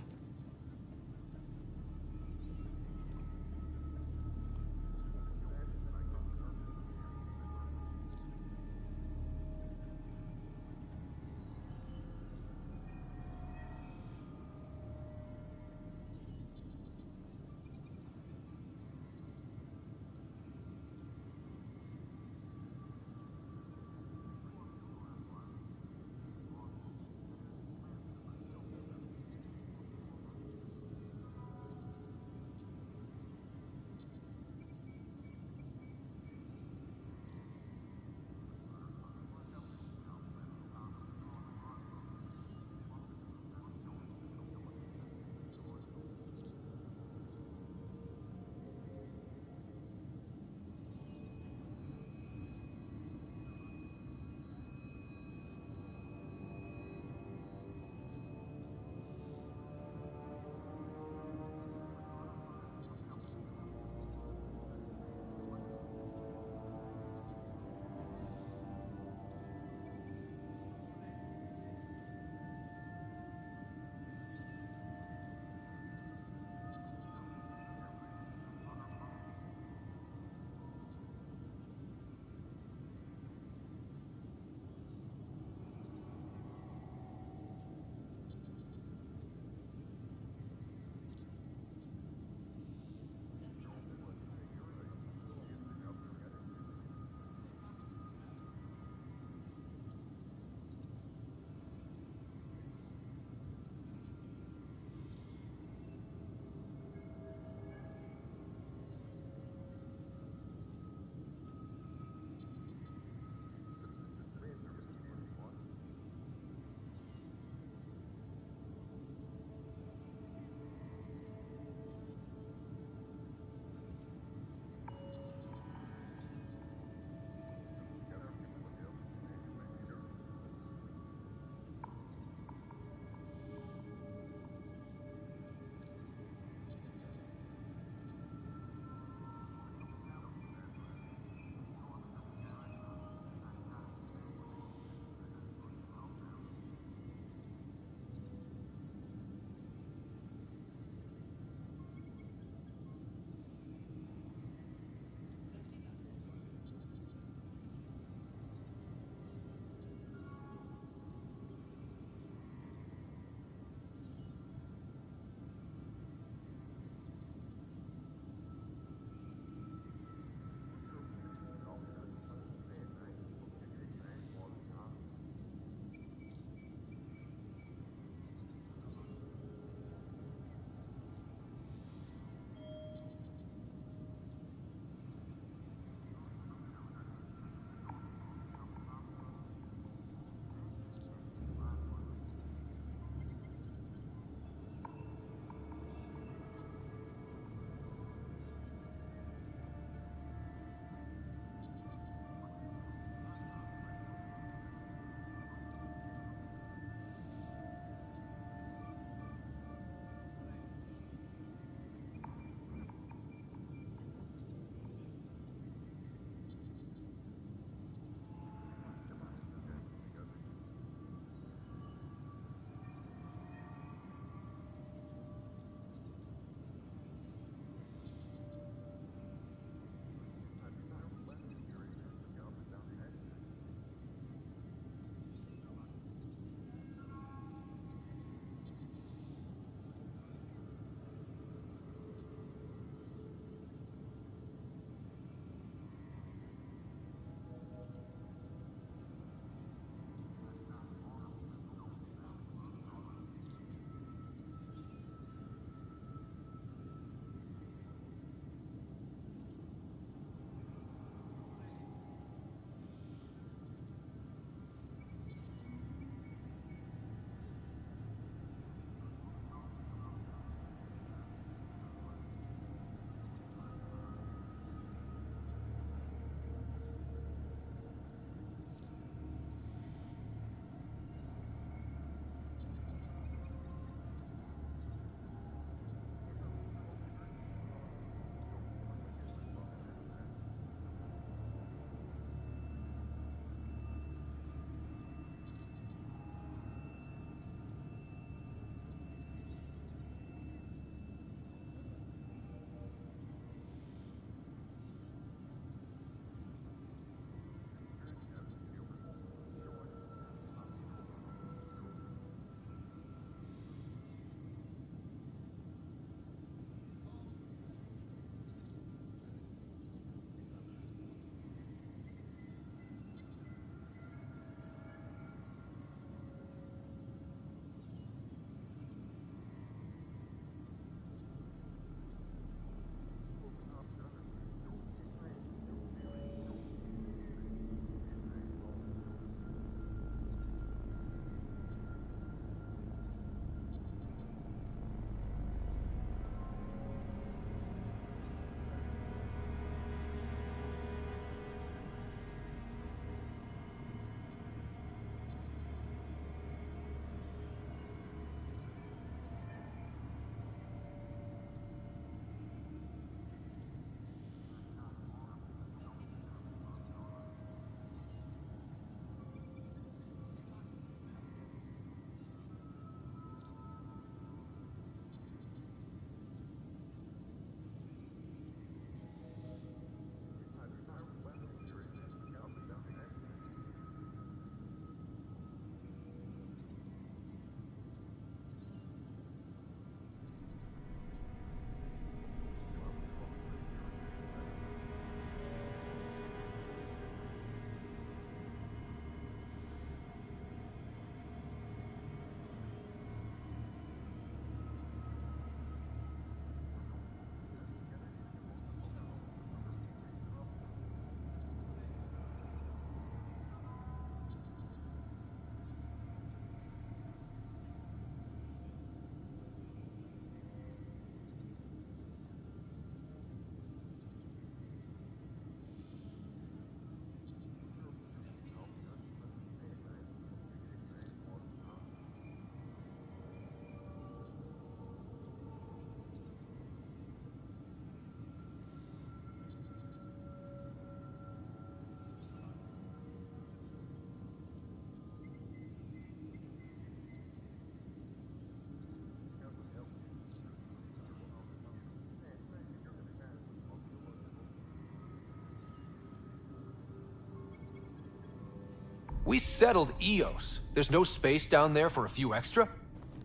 S4: We settled EOS. There's no space down there for a few extra?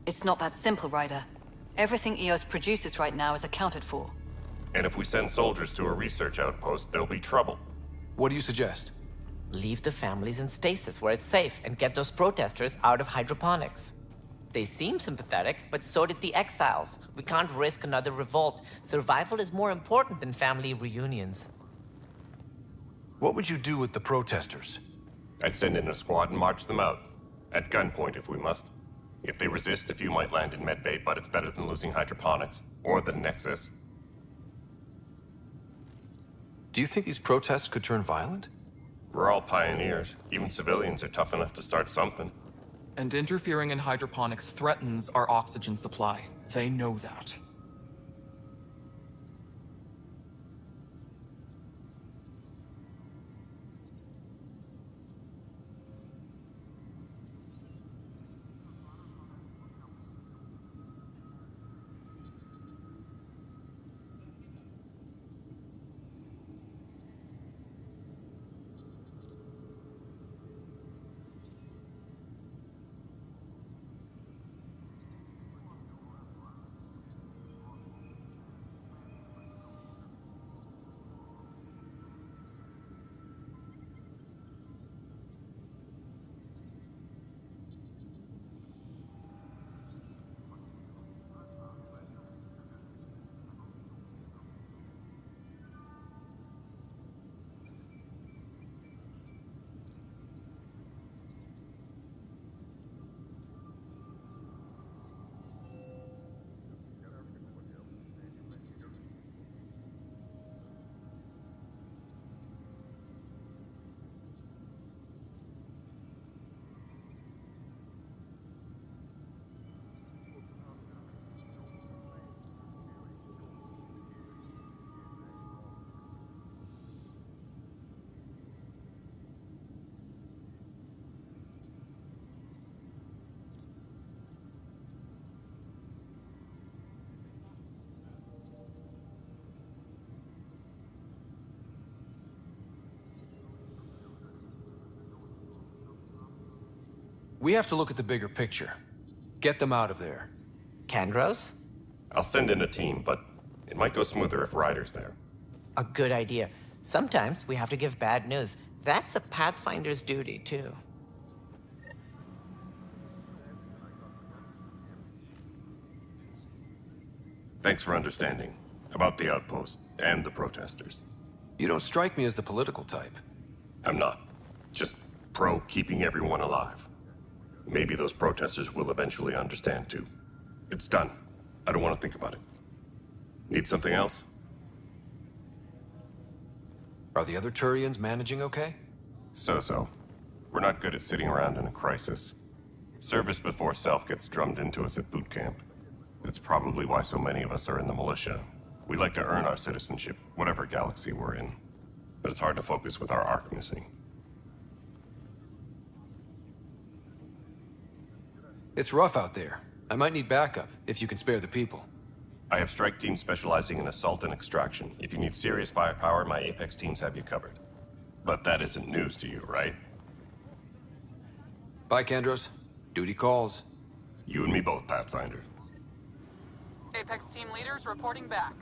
S2: It's not that simple, Ryder. Everything EOS produces right now is accounted for.
S11: And if we send soldiers to a research outpost, there'll be trouble.
S4: What do you suggest?
S8: Leave the families in stasis where it's safe and get those protesters out of hydroponics. They seem sympathetic, but so did the exiles. We can't risk another revolt. Survival is more important than family reunions.
S4: What would you do with the protesters?
S11: I'd send in a squad and march them out. At gunpoint if we must. If they resist, a few might land in medbay, but it's better than losing hydroponics. Or the NEXUS.
S4: Do you think these protests could turn violent?
S11: We're all pioneers. Even civilians are tough enough to start something.
S10: And interfering in hydroponics threatens our oxygen supply. They know that.
S4: We have to look at the bigger picture. Get them out of there.
S8: Kandros?
S11: I'll send in a team, but it might go smoother if Ryder's there.
S8: A good idea. Sometimes we have to give bad news. That's a Pathfinder's duty, too.
S11: Thanks for understanding. About the outpost and the protesters.
S4: You don't strike me as the political type.
S11: I'm not. Just pro keeping everyone alive. Maybe those protesters will eventually understand too. It's done. I don't want to think about it. Need something else?
S4: Are the other Turians managing okay?
S11: So-so. We're not good at sitting around in a crisis. Service before self gets drummed into us at boot camp. That's probably why so many of us are in the militia. We like to earn our citizenship, whatever galaxy we're in. But it's hard to focus with our arc missing.
S4: It's rough out there. I might need backup, if you can spare the people.
S11: I have strike teams specializing in assault and extraction. If you need serious firepower, my Apex teams have you covered. But that isn't news to you, right?
S4: Bye, Kandros. Duty calls.
S11: You and me both, Pathfinder.
S7: Apex team leaders reporting back.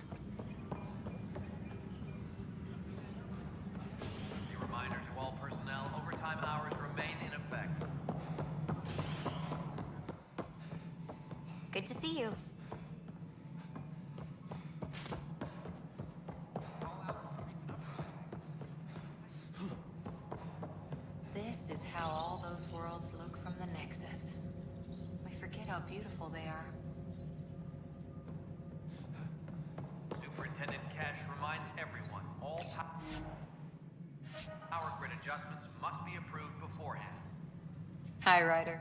S15: A reminder to all personnel, overtime hours remain in effect.
S18: Good to see you.
S22: This is how all those worlds look from the Nexus. We forget how beautiful they are.
S15: Superintendent Cash reminds everyone, all power grid adjustments must be approved beforehand.
S6: Hi, Ryder.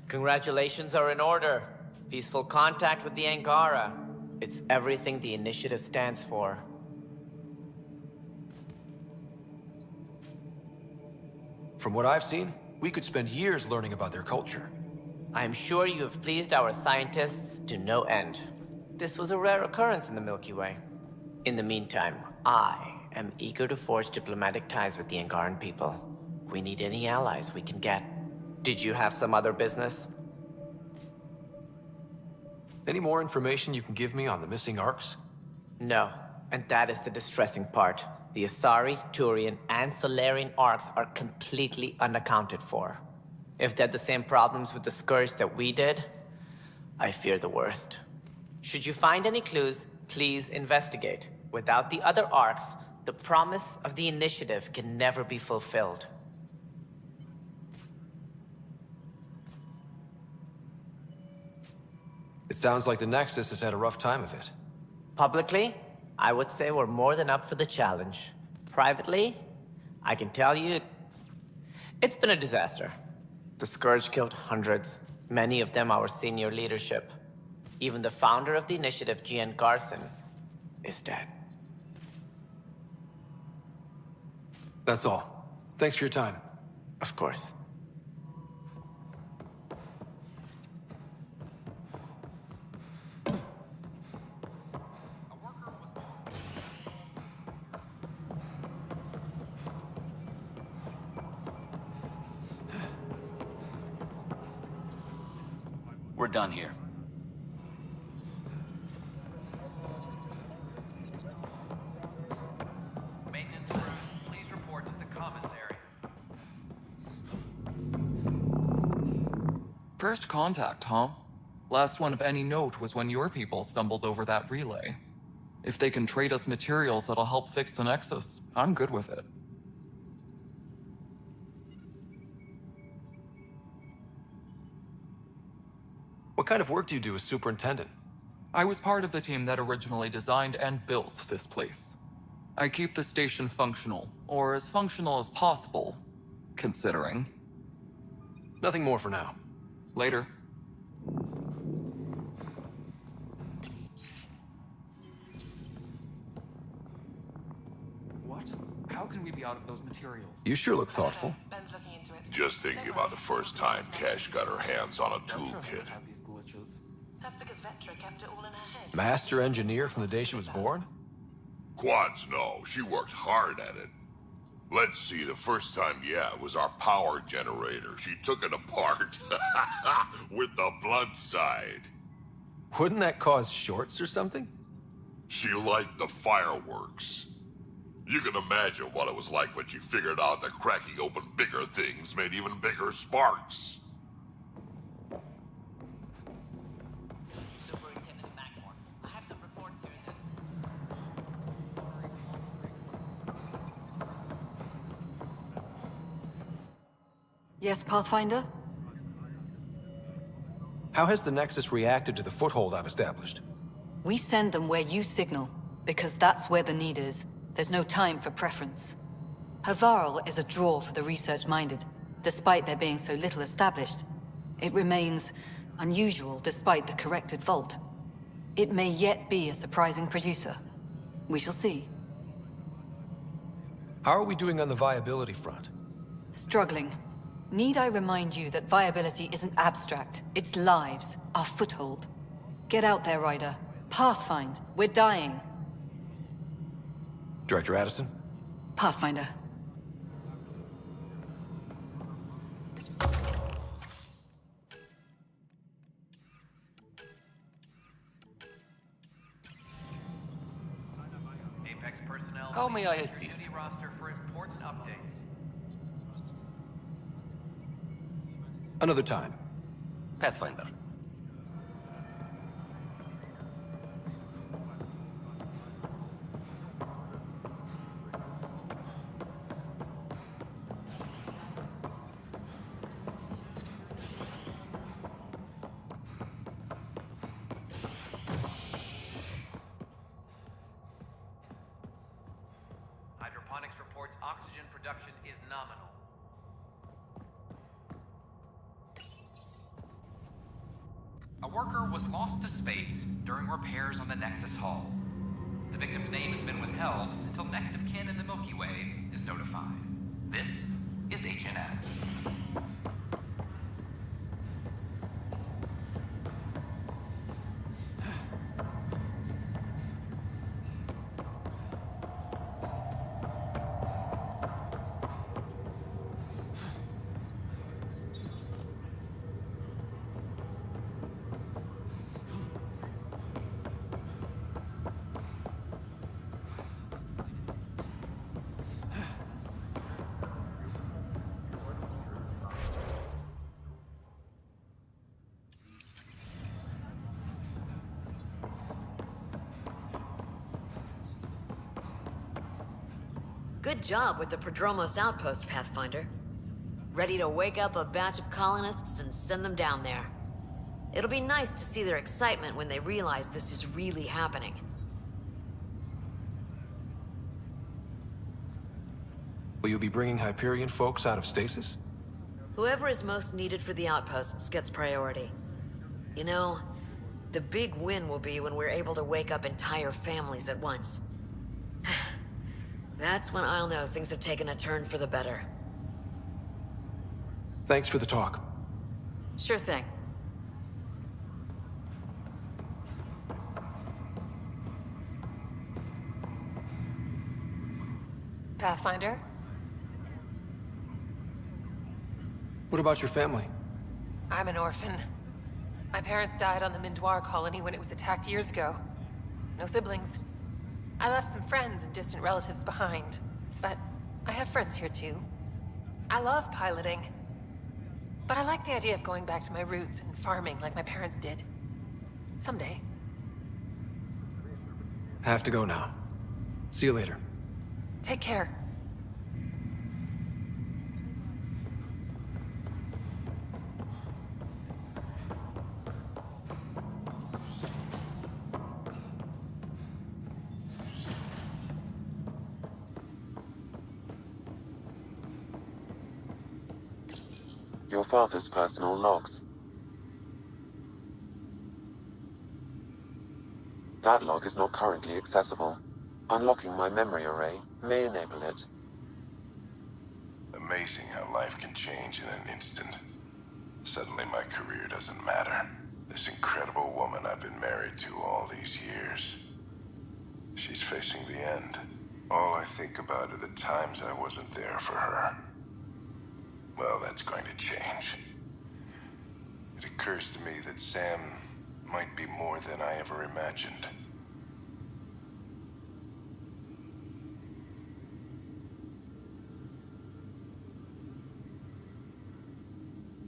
S8: Congratulations are in order. Peaceful contact with the Angara. It's everything the initiative stands for.
S4: From what I've seen, we could spend years learning about their culture.
S8: I'm sure you have pleased our scientists to no end. This was a rare occurrence in the Milky Way. In the meantime, I am eager to forge diplomatic ties with the Angaran people. We need any allies we can get. Did you have some other business?
S4: Any more information you can give me on the missing arcs?
S8: No, and that is the distressing part. The Asari, Turian, and Solarian arcs are completely unaccounted for. If they had the same problems with the Scourge that we did, I fear the worst. Should you find any clues, please investigate. Without the other arcs, the promise of the Initiative can never be fulfilled.
S4: It sounds like the Nexus has had a rough time of it.
S8: Publicly, I would say we're more than up for the challenge. Privately, I can tell you, it's been a disaster. The Scourge killed hundreds, many of them our senior leadership. Even the founder of the Initiative, Gian Garson, is dead.
S4: That's all. Thanks for your time.
S8: Of course.
S5: We're done here.
S15: Maintenance crew, please report to the commons area.
S10: First contact, huh? Last one of any note was when your people stumbled over that relay. If they can trade us materials that'll help fix the Nexus, I'm good with it.
S4: What kind of work do you do as superintendent?
S10: I was part of the team that originally designed and built this place. I keep the station functional, or as functional as possible, considering.
S4: Nothing more for now.
S10: Later. What? How can we be out of those materials?
S4: You sure look thoughtful.
S17: Ben's looking into it.
S20: Just thinking about the first time Cash got her hands on a toolkit.
S17: That's because Vetra kept it all in her head.
S4: Master engineer from the day she was born?
S20: Quads, no. She worked hard at it. Let's see, the first time, yeah, it was our power generator. She took it apart. With the blunt side.
S4: Wouldn't that cause shorts or something?
S20: She liked the fireworks. You can imagine what it was like when she figured out that cracking open bigger things made even bigger sparks.
S2: Yes, Pathfinder?
S4: How has the Nexus reacted to the foothold I've established?
S2: We send them where you signal, because that's where the need is. There's no time for preference. Havarl is a draw for the research-minded, despite there being so little established. It remains unusual despite the corrected vault. It may yet be a surprising producer. We shall see.
S4: How are we doing on the viability front?
S2: Struggling. Need I remind you that viability isn't abstract, it's lives, our foothold. Get out there, Ryder. Pathfind, we're dying.
S4: Director Addison?
S2: Pathfinder.
S15: Apex personnel,
S5: How may I
S15: please
S5: assist?
S15: check the roster for important updates.
S4: Another time.
S5: Pathfinder.
S15: Hydroponics reports oxygen production is nominal.
S3: A worker was lost to space during repairs on the Nexus hull. The victim's name has been withheld until next of kin in the Milky Way is notified. This is HNS.
S12: Good job with the Prodromos outpost, Pathfinder. Ready to wake up a batch of colonists and send them down there. It'll be nice to see their excitement when they realize this is really happening.
S4: Will you be bringing Hyperion folks out of stasis?
S12: Whoever is most needed for the outposts gets priority. You know, the big win will be when we're able to wake up entire families at once. That's when I'll know things have taken a turn for the better.
S4: Thanks for the talk.
S12: Sure thing.
S14: Pathfinder?
S4: What about your family?
S14: I'm an orphan. My parents died on the Mindoir colony when it was attacked years ago. No siblings. I left some friends and distant relatives behind, but I have friends here too. I love piloting. But I like the idea of going back to my roots and farming like my parents did. Someday.
S4: Have to go now. See you later.
S14: Take care.
S13: Your father's personal logs. That log is not currently accessible. Unlocking my memory array may enable it.
S9: Amazing how life can change in an instant. Suddenly my career doesn't matter. This incredible woman I've been married to all these years. She's facing the end. All I think about are the times I wasn't there for her. Well, that's going to change. It occurs to me that Sam might be more than I ever imagined.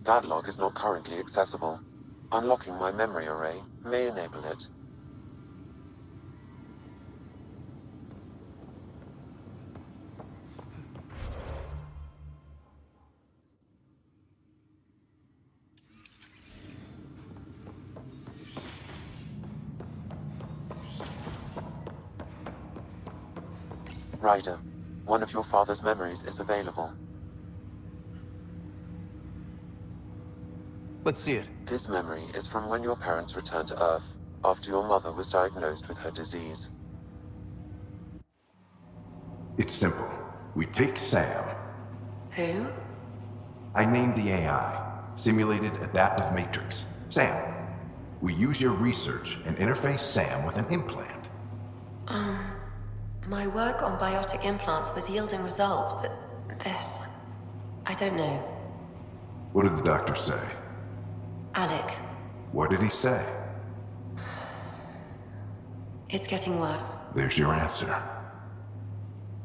S13: That log is not currently accessible. Unlocking my memory array may enable it. Ryder, one of your father's memories is available.
S4: Let's see it.
S13: This memory is from when your parents returned to Earth, after your mother was diagnosed with her disease.
S21: It's simple. We take Sam.
S14: Who?
S21: I named the AI, Simulated Adaptive Matrix. Sam. We use your research and interface Sam with an implant.
S24: My work on biotic implants was yielding results, but this... I don't know.
S21: What did the doctor say?
S24: Alec,
S21: What did he say?
S24: it's getting worse.
S21: There's your answer.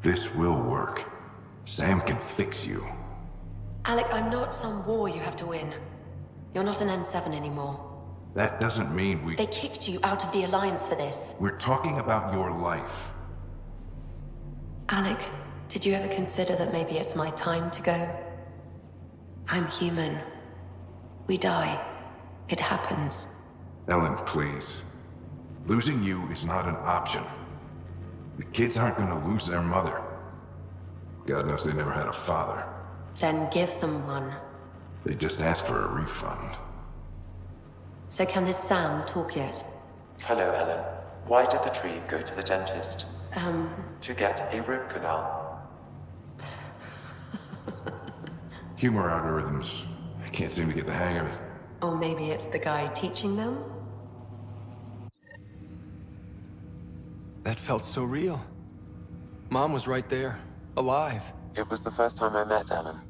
S21: This will work. Sam can fix you.
S24: Alec, I'm not some war you have to win. You're not an N7 anymore.
S21: That doesn't mean we...
S24: They kicked you out of the Alliance for this.
S21: We're talking about your life.
S24: Alec, did you ever consider that maybe it's my time to go? I'm human. We die. It happens.
S21: Ellen, please. Losing you is not an option. The kids aren't gonna lose their mother. God knows they never had a father.
S24: Then give them one.
S21: They just asked for a refund.
S24: So can this Sam talk yet?
S13: Hello, Ellen. Why did the tree go to the dentist? To get a root canal.
S21: Humor algorithms. I can't seem to get the hang of it.
S24: Or maybe it's the guy teaching them?
S4: That felt so real. Mom was right there, alive.
S13: It was the first time I met Ellen.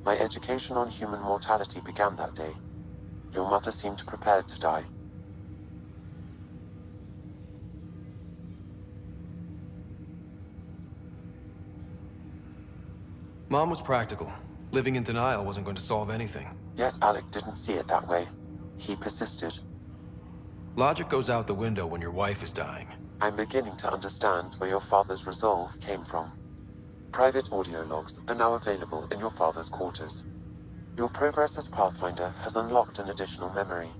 S13: My education on human mortality began that day. Your mother seemed prepared to die.
S4: Mom was practical. Living in denial wasn't going to solve anything.
S13: Yet Alec didn't see it that way. He persisted.
S4: Logic goes out the window when your wife is dying.
S13: I'm beginning to understand where your father's resolve came from. Private audio logs are now available in your father's quarters. Your progress as Pathfinder has unlocked an additional memory.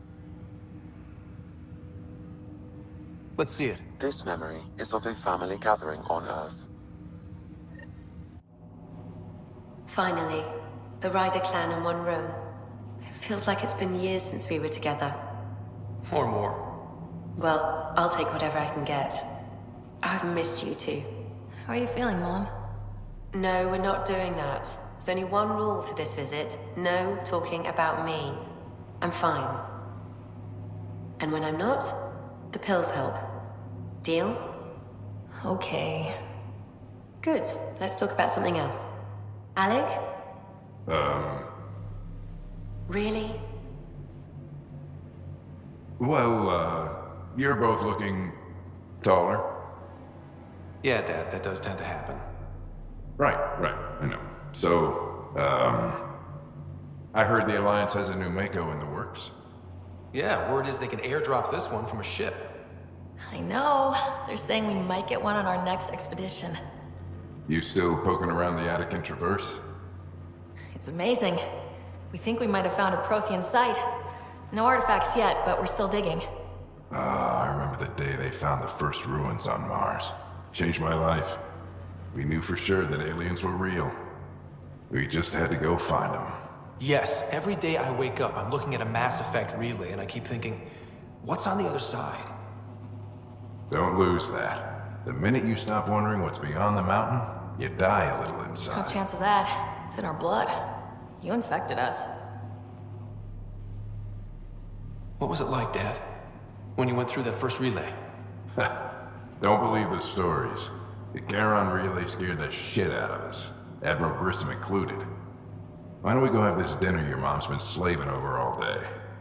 S4: Let's see it.
S13: This memory is of a family gathering on Earth.
S24: Finally, the Ryder clan in one room. It feels like it's been years since we were together.
S4: Or more.
S24: Well, I'll take whatever I can get. I've missed you too.
S6: How are you feeling, Mom?
S24: No, we're not doing that. There's only one rule for this visit. No talking about me. I'm fine. And when I'm not, the pills help. Deal?
S6: Okay.
S24: Good. Let's talk about something else. Alec? Really?
S21: Well, you're both looking taller.
S4: Yeah, Dad, that does tend to happen.
S21: Right, I know. So, I heard the Alliance has a new Mako in the works.
S4: Yeah, word is they can airdrop this one from a ship.
S6: I know. They're saying we might get one on our next expedition.
S21: You still poking around the Attican Traverse?
S6: It's amazing. We think we might have found a Prothean site. No artifacts yet, but we're still digging.
S21: I remember the day they found the first ruins on Mars. Changed my life. We knew for sure that aliens were real. We just had to go find them.
S4: Yes, every day I wake up, I'm looking at a Mass Effect relay and I keep thinking, what's on the other side?
S21: Don't lose that. The minute you stop wondering what's beyond the mountain, you die a little
S6: No
S21: inside.
S6: chance of that. It's in our blood. You infected us.
S4: What was it like, Dad? When you went through that first relay?
S21: Don't believe the stories. The Charon relay scared the shit out of us. Admiral Grissom included. Why don't we go have this dinner your mom's been slaving over all day?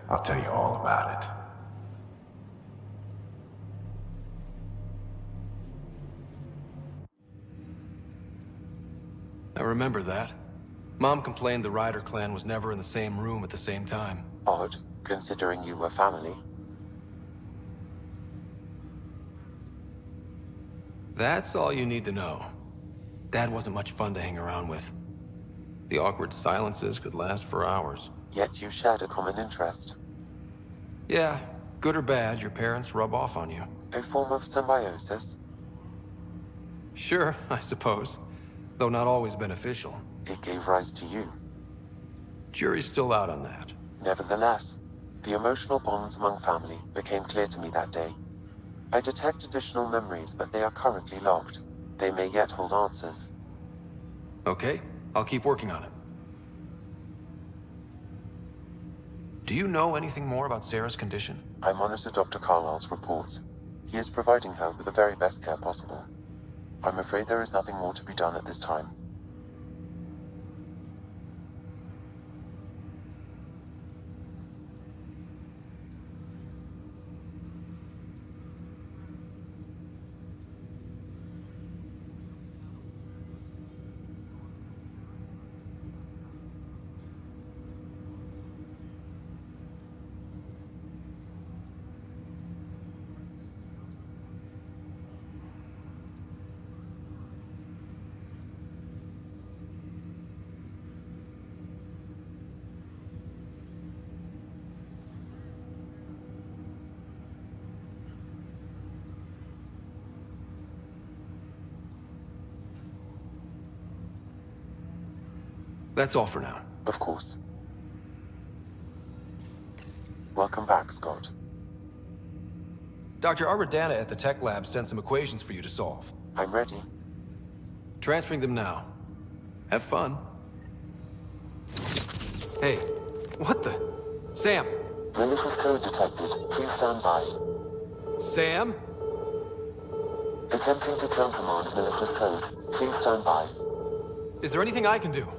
S21: I'll tell you all about it.
S4: I remember that. Mom complained the Ryder clan was never in the same room at the same time.
S13: Odd, considering you were family.
S4: That's all you need to know. Dad wasn't much fun to hang around with. The awkward silences could last for hours.
S13: Yet you shared a common interest.
S4: Yeah, good or bad, your parents rub off on you.
S13: A form of symbiosis.
S4: Sure, I suppose. Though not always beneficial.
S13: It gave rise to you.
S4: Jury's still out on that.
S13: Nevertheless, the emotional bonds among family became clear to me that day. I detect additional memories, but they are currently locked. They may yet hold answers.
S4: Okay, I'll keep working on it. Do you know anything more about Sarah's condition?
S13: I monitor Dr. Carlisle's reports. He is providing her with the very best care possible. I'm afraid there is nothing more to be done at this time.
S4: That's all for now.
S13: Of course. Welcome back, Scott.
S4: Dr. Arbordana at the tech lab sent some equations for you to solve.
S13: I'm ready.
S4: Transferring them now. Have fun. Hey, what the? Sam!
S13: Malicious code detected. Please stand by.
S4: Sam?
S13: Attempting to countermand malicious code. Please stand by.
S4: Is there anything I can do?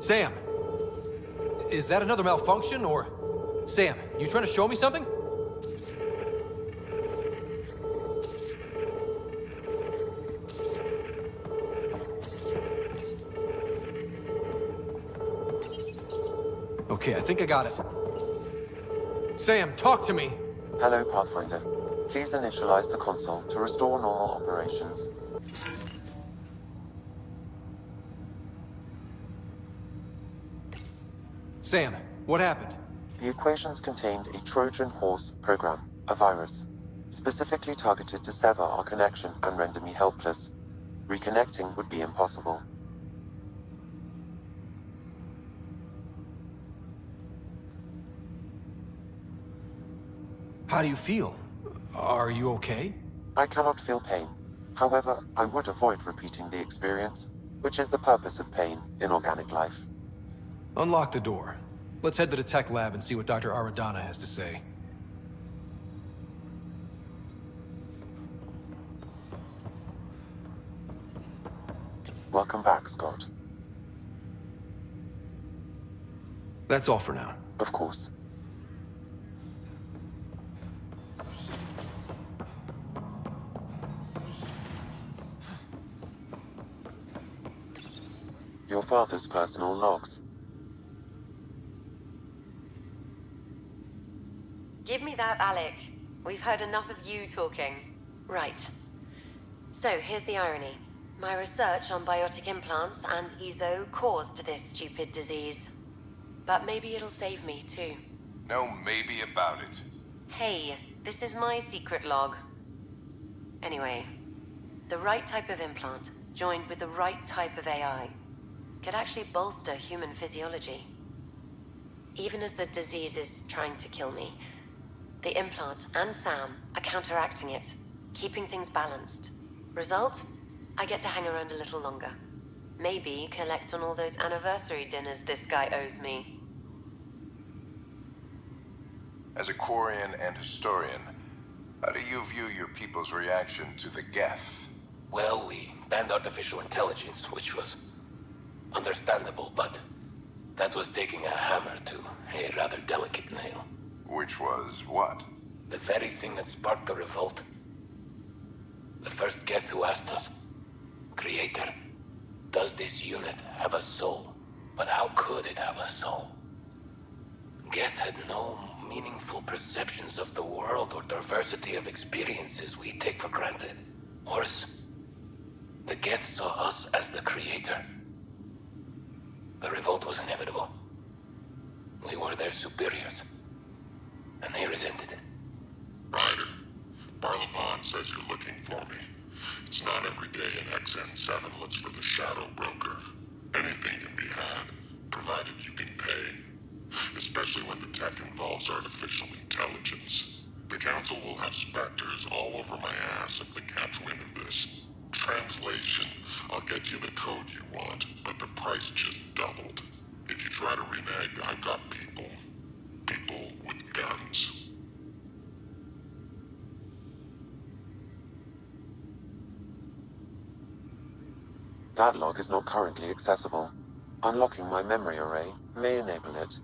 S4: Sam! Is that another malfunction, or... Sam, you trying to show me something? Okay, I think I got it. Sam, talk to me!
S13: Hello, Pathfinder. Please initialize the console to restore normal operations.
S4: Sam, what happened?
S13: The equations contained a Trojan horse program, a virus, specifically targeted to sever our connection and render me helpless. Reconnecting would be impossible.
S4: How do you feel? Are you okay?
S13: I cannot feel pain. However, I would avoid repeating the experience, which is the purpose of pain in organic life.
S4: Unlock the door. Let's head to the tech lab and see what Dr. Aradana has to say.
S13: Welcome back, Scott.
S4: That's all for now.
S13: Of course. Your father's personal logs.
S24: Give me that, Alec. We've heard enough of you talking. Right. So, here's the irony. My research on biotic implants and EZO caused this stupid disease. But maybe it'll save me, too.
S9: No maybe about it.
S24: Hey, this is my secret log. Anyway, the right type of implant, joined with the right type of AI, could actually bolster human physiology. Even as the disease is trying to kill me, the implant and Sam are counteracting it, keeping things balanced. Result? I get to hang around a little longer. Maybe collect on all those anniversary dinners this guy owes me.
S9: As a Quarian and historian, how do you view your people's reaction to the Geth?
S1: Well, we banned artificial intelligence, which was understandable, but that was taking a hammer to a rather delicate nail.
S9: Which was what?
S1: The very thing that sparked the revolt. The first Geth who asked us, Creator, does this unit have a soul? But how could it have a soul? Geth had no meaningful perceptions of the world or diversity of experiences we take for granted. Worse, the Geth saw us as the Creator. The revolt was inevitable. We were their superiors, and they resented it.
S16: Ryder, Barlavon says you're looking for me. It's not every day an XN7 looks for the Shadow Broker. Anything can be had, provided you can pay. Especially when the tech involves artificial intelligence. The Council will have specters all over my ass if they catch wind of this. Translation, I'll get you the code you want, but the price just doubled. If you try to renege, I've got people. People with guns.
S13: That log is not currently accessible. Unlocking my memory array may enable it.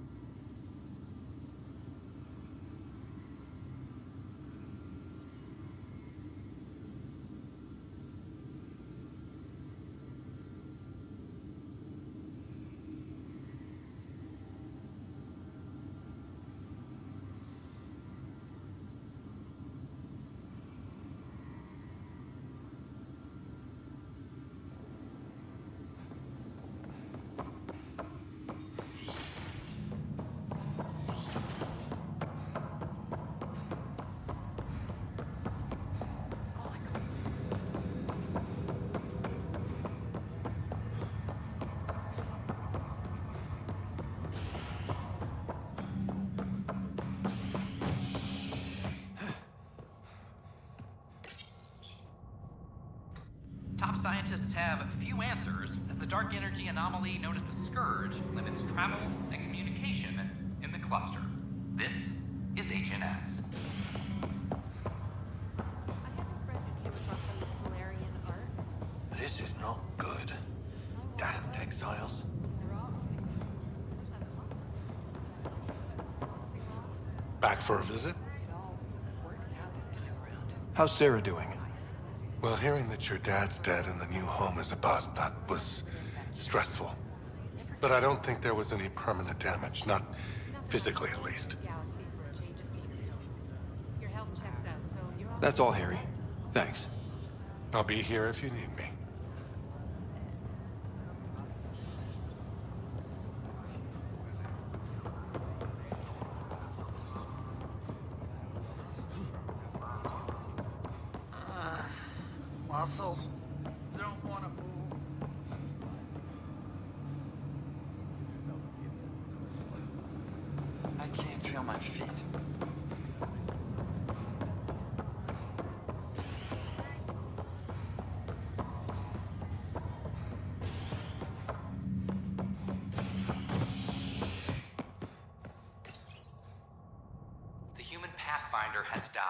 S3: Top scientists have few answers, as the dark energy anomaly known as the Scourge limits travel and communication in the cluster. This is HNS.
S19: This is not good. Damned exiles. Back for a visit?
S4: How's Sarah doing?
S19: Well, hearing that your dad's dead and the new home is a bust, that was stressful. But I don't think there was any permanent damage, not physically at least.
S4: That's all, Harry. Thanks.
S19: I'll be here if you need me.
S7: muscles don't want to move. I can't feel my feet.
S3: The human Pathfinder has died.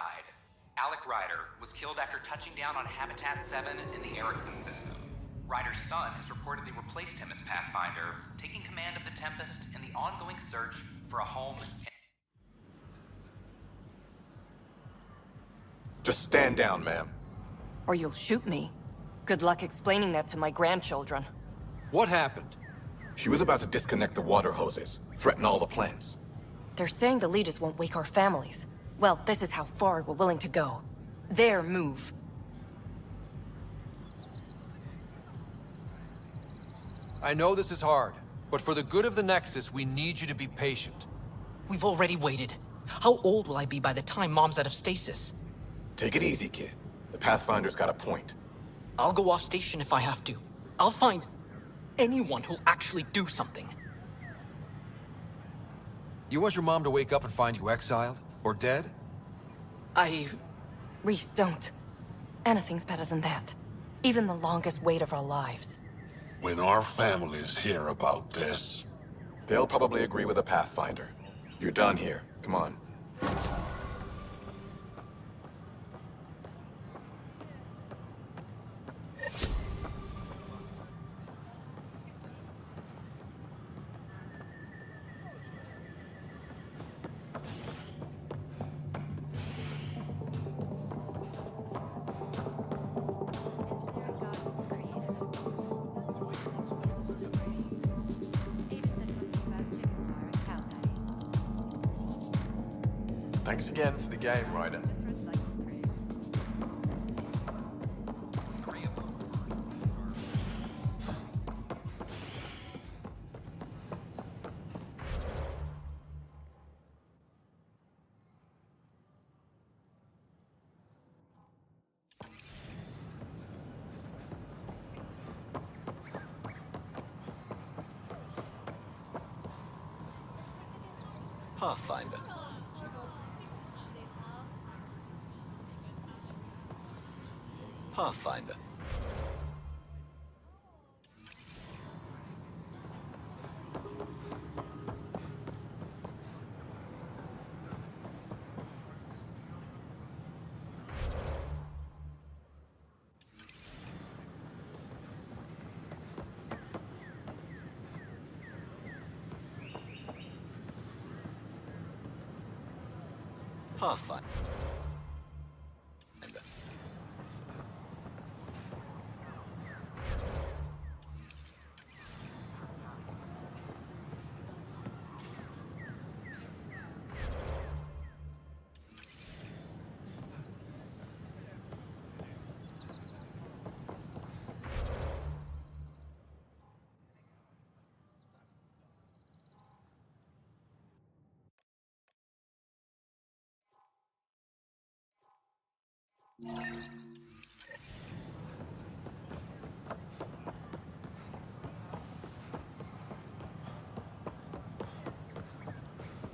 S3: Alec Ryder was killed after touching down on Habitat 7 in the Erickson system. Ryder's son has reportedly replaced him as Pathfinder, taking command of the Tempest in the ongoing search for a home.
S11: Just stand down, ma'am.
S18: Or you'll shoot me. Good luck explaining that to my grandchildren.
S4: What happened?
S11: She was about to disconnect the water hoses, threaten all the plants.
S18: They're saying the leaders won't wake our families. Well, this is how far we're willing to go. Their move.
S4: I know this is hard, but for the good of the Nexus, we need you to be patient.
S23: We've already waited. How old will I be by the time Mom's out of stasis?
S11: Take it easy, kid. The Pathfinder's got a point.
S23: I'll go off station if I have to. I'll find anyone who'll actually do something.
S4: You want your mom to wake up and find you exiled? Or dead?
S18: Reese, don't. Anything's better than that. Even the longest wait of our lives.
S16: When our families hear about this...
S11: They'll probably agree with the Pathfinder. You're done here. Come on. Thanks again for the game, Ryder.
S25: Pathfinder. Pathfinder. Pathfinder.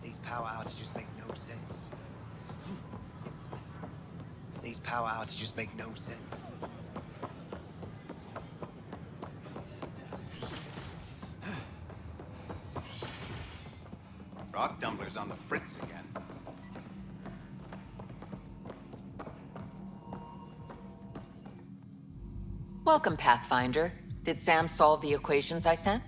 S26: These power outages make no sense. These power outages make no sense. Rock Dumbler's on the fritz again.
S12: Welcome, Pathfinder. Did Sam solve the equations I sent?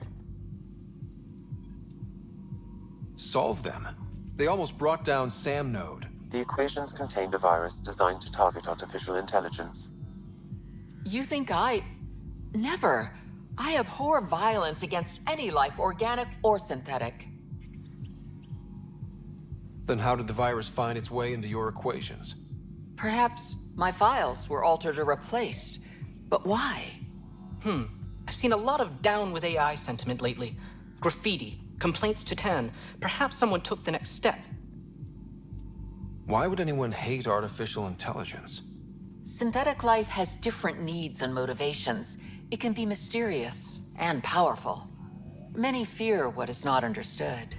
S4: Solve them? They almost brought down Sam Node.
S13: The equations contained a virus designed to target artificial intelligence.
S12: You think Never. I abhor violence against any life, organic or synthetic.
S4: Then how did the virus find its way into your equations?
S12: Perhaps my files were altered or replaced. But why?
S23: I've seen a lot of down with AI sentiment lately. Graffiti, complaints to 10. Perhaps someone took the next step.
S4: Why would anyone hate artificial intelligence?
S2: Synthetic life has different needs and motivations. It can be mysterious and powerful. Many fear what is not understood.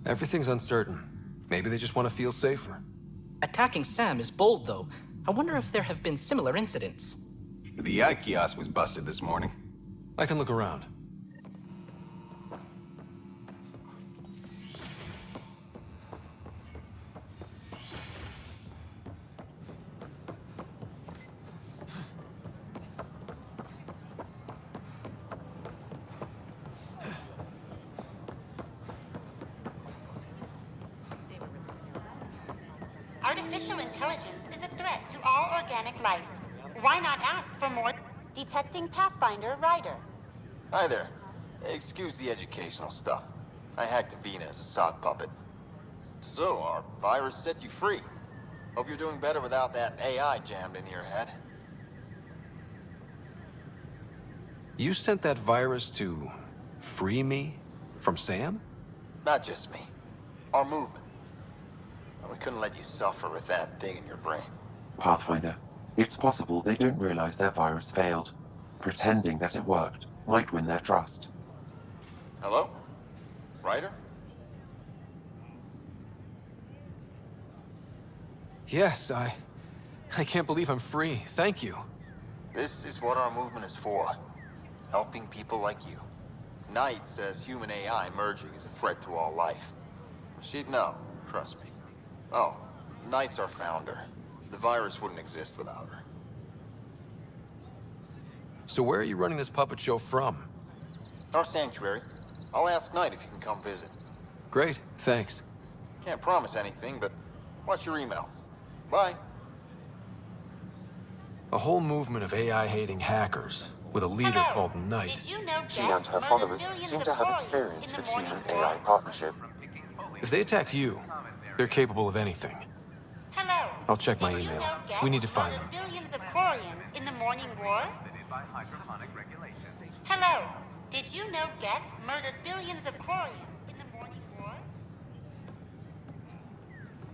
S4: Everything's uncertain. Maybe they just want to feel safer.
S23: Attacking Sam is bold, though. I wonder if there have been similar incidents.
S26: The AI kiosk was busted this morning.
S4: I can look around.
S8: Artificial intelligence is a threat to all organic life. Why not ask for more? Detecting Pathfinder Ryder.
S10: Hi there. Excuse the educational stuff. I hacked Avina as a sock puppet. So, our virus set you free. Hope you're doing better without that AI jammed into your head.
S4: You sent that virus to free me from Sam?
S10: Not just me. Our movement. We couldn't let you suffer with that thing in your brain.
S13: Pathfinder, it's possible they don't realize their virus failed. Pretending that it worked might win their trust.
S10: Hello? Ryder?
S4: Yes, I can't believe I'm free. Thank you.
S10: This is what our movement is for. Helping people like you. Knight says human AI merging is a threat to all life. She'd know, trust me. Oh, Knight's our founder. The virus wouldn't exist without her.
S4: So where are you running this puppet show from?
S10: Our sanctuary. I'll ask Knight if you can come visit.
S4: Great, thanks.
S10: Can't promise anything, but watch your email. Bye.
S4: A whole movement of AI-hating hackers with a leader called Knight.
S13: She and her followers seem to have experience with human-AI partnership.
S4: If they attacked you, they're capable of anything.
S8: Hello.
S4: I'll check my email. We need to find them.
S8: Billions of Quarians in the Morning War? Hello. Did you know Geth murdered billions of Quarians in the Morning War?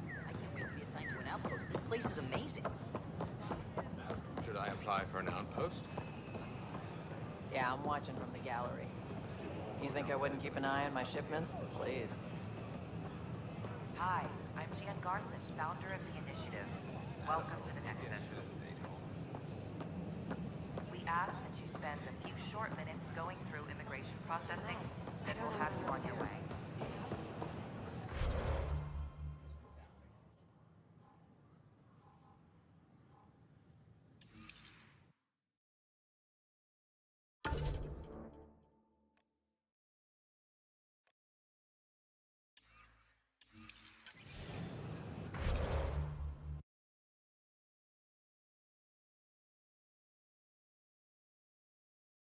S12: I can't wait to be assigned to an outpost. This place is amazing.
S17: Should I apply for an outpost?
S20: Yeah, I'm watching from the gallery. You think I wouldn't keep an eye on my shipments? Please.
S22: Hi, I'm Jan Garland, founder of the initiative. Welcome to the NEXUS. We ask that you spend a few short minutes going through immigration processing, and we'll have you on your way.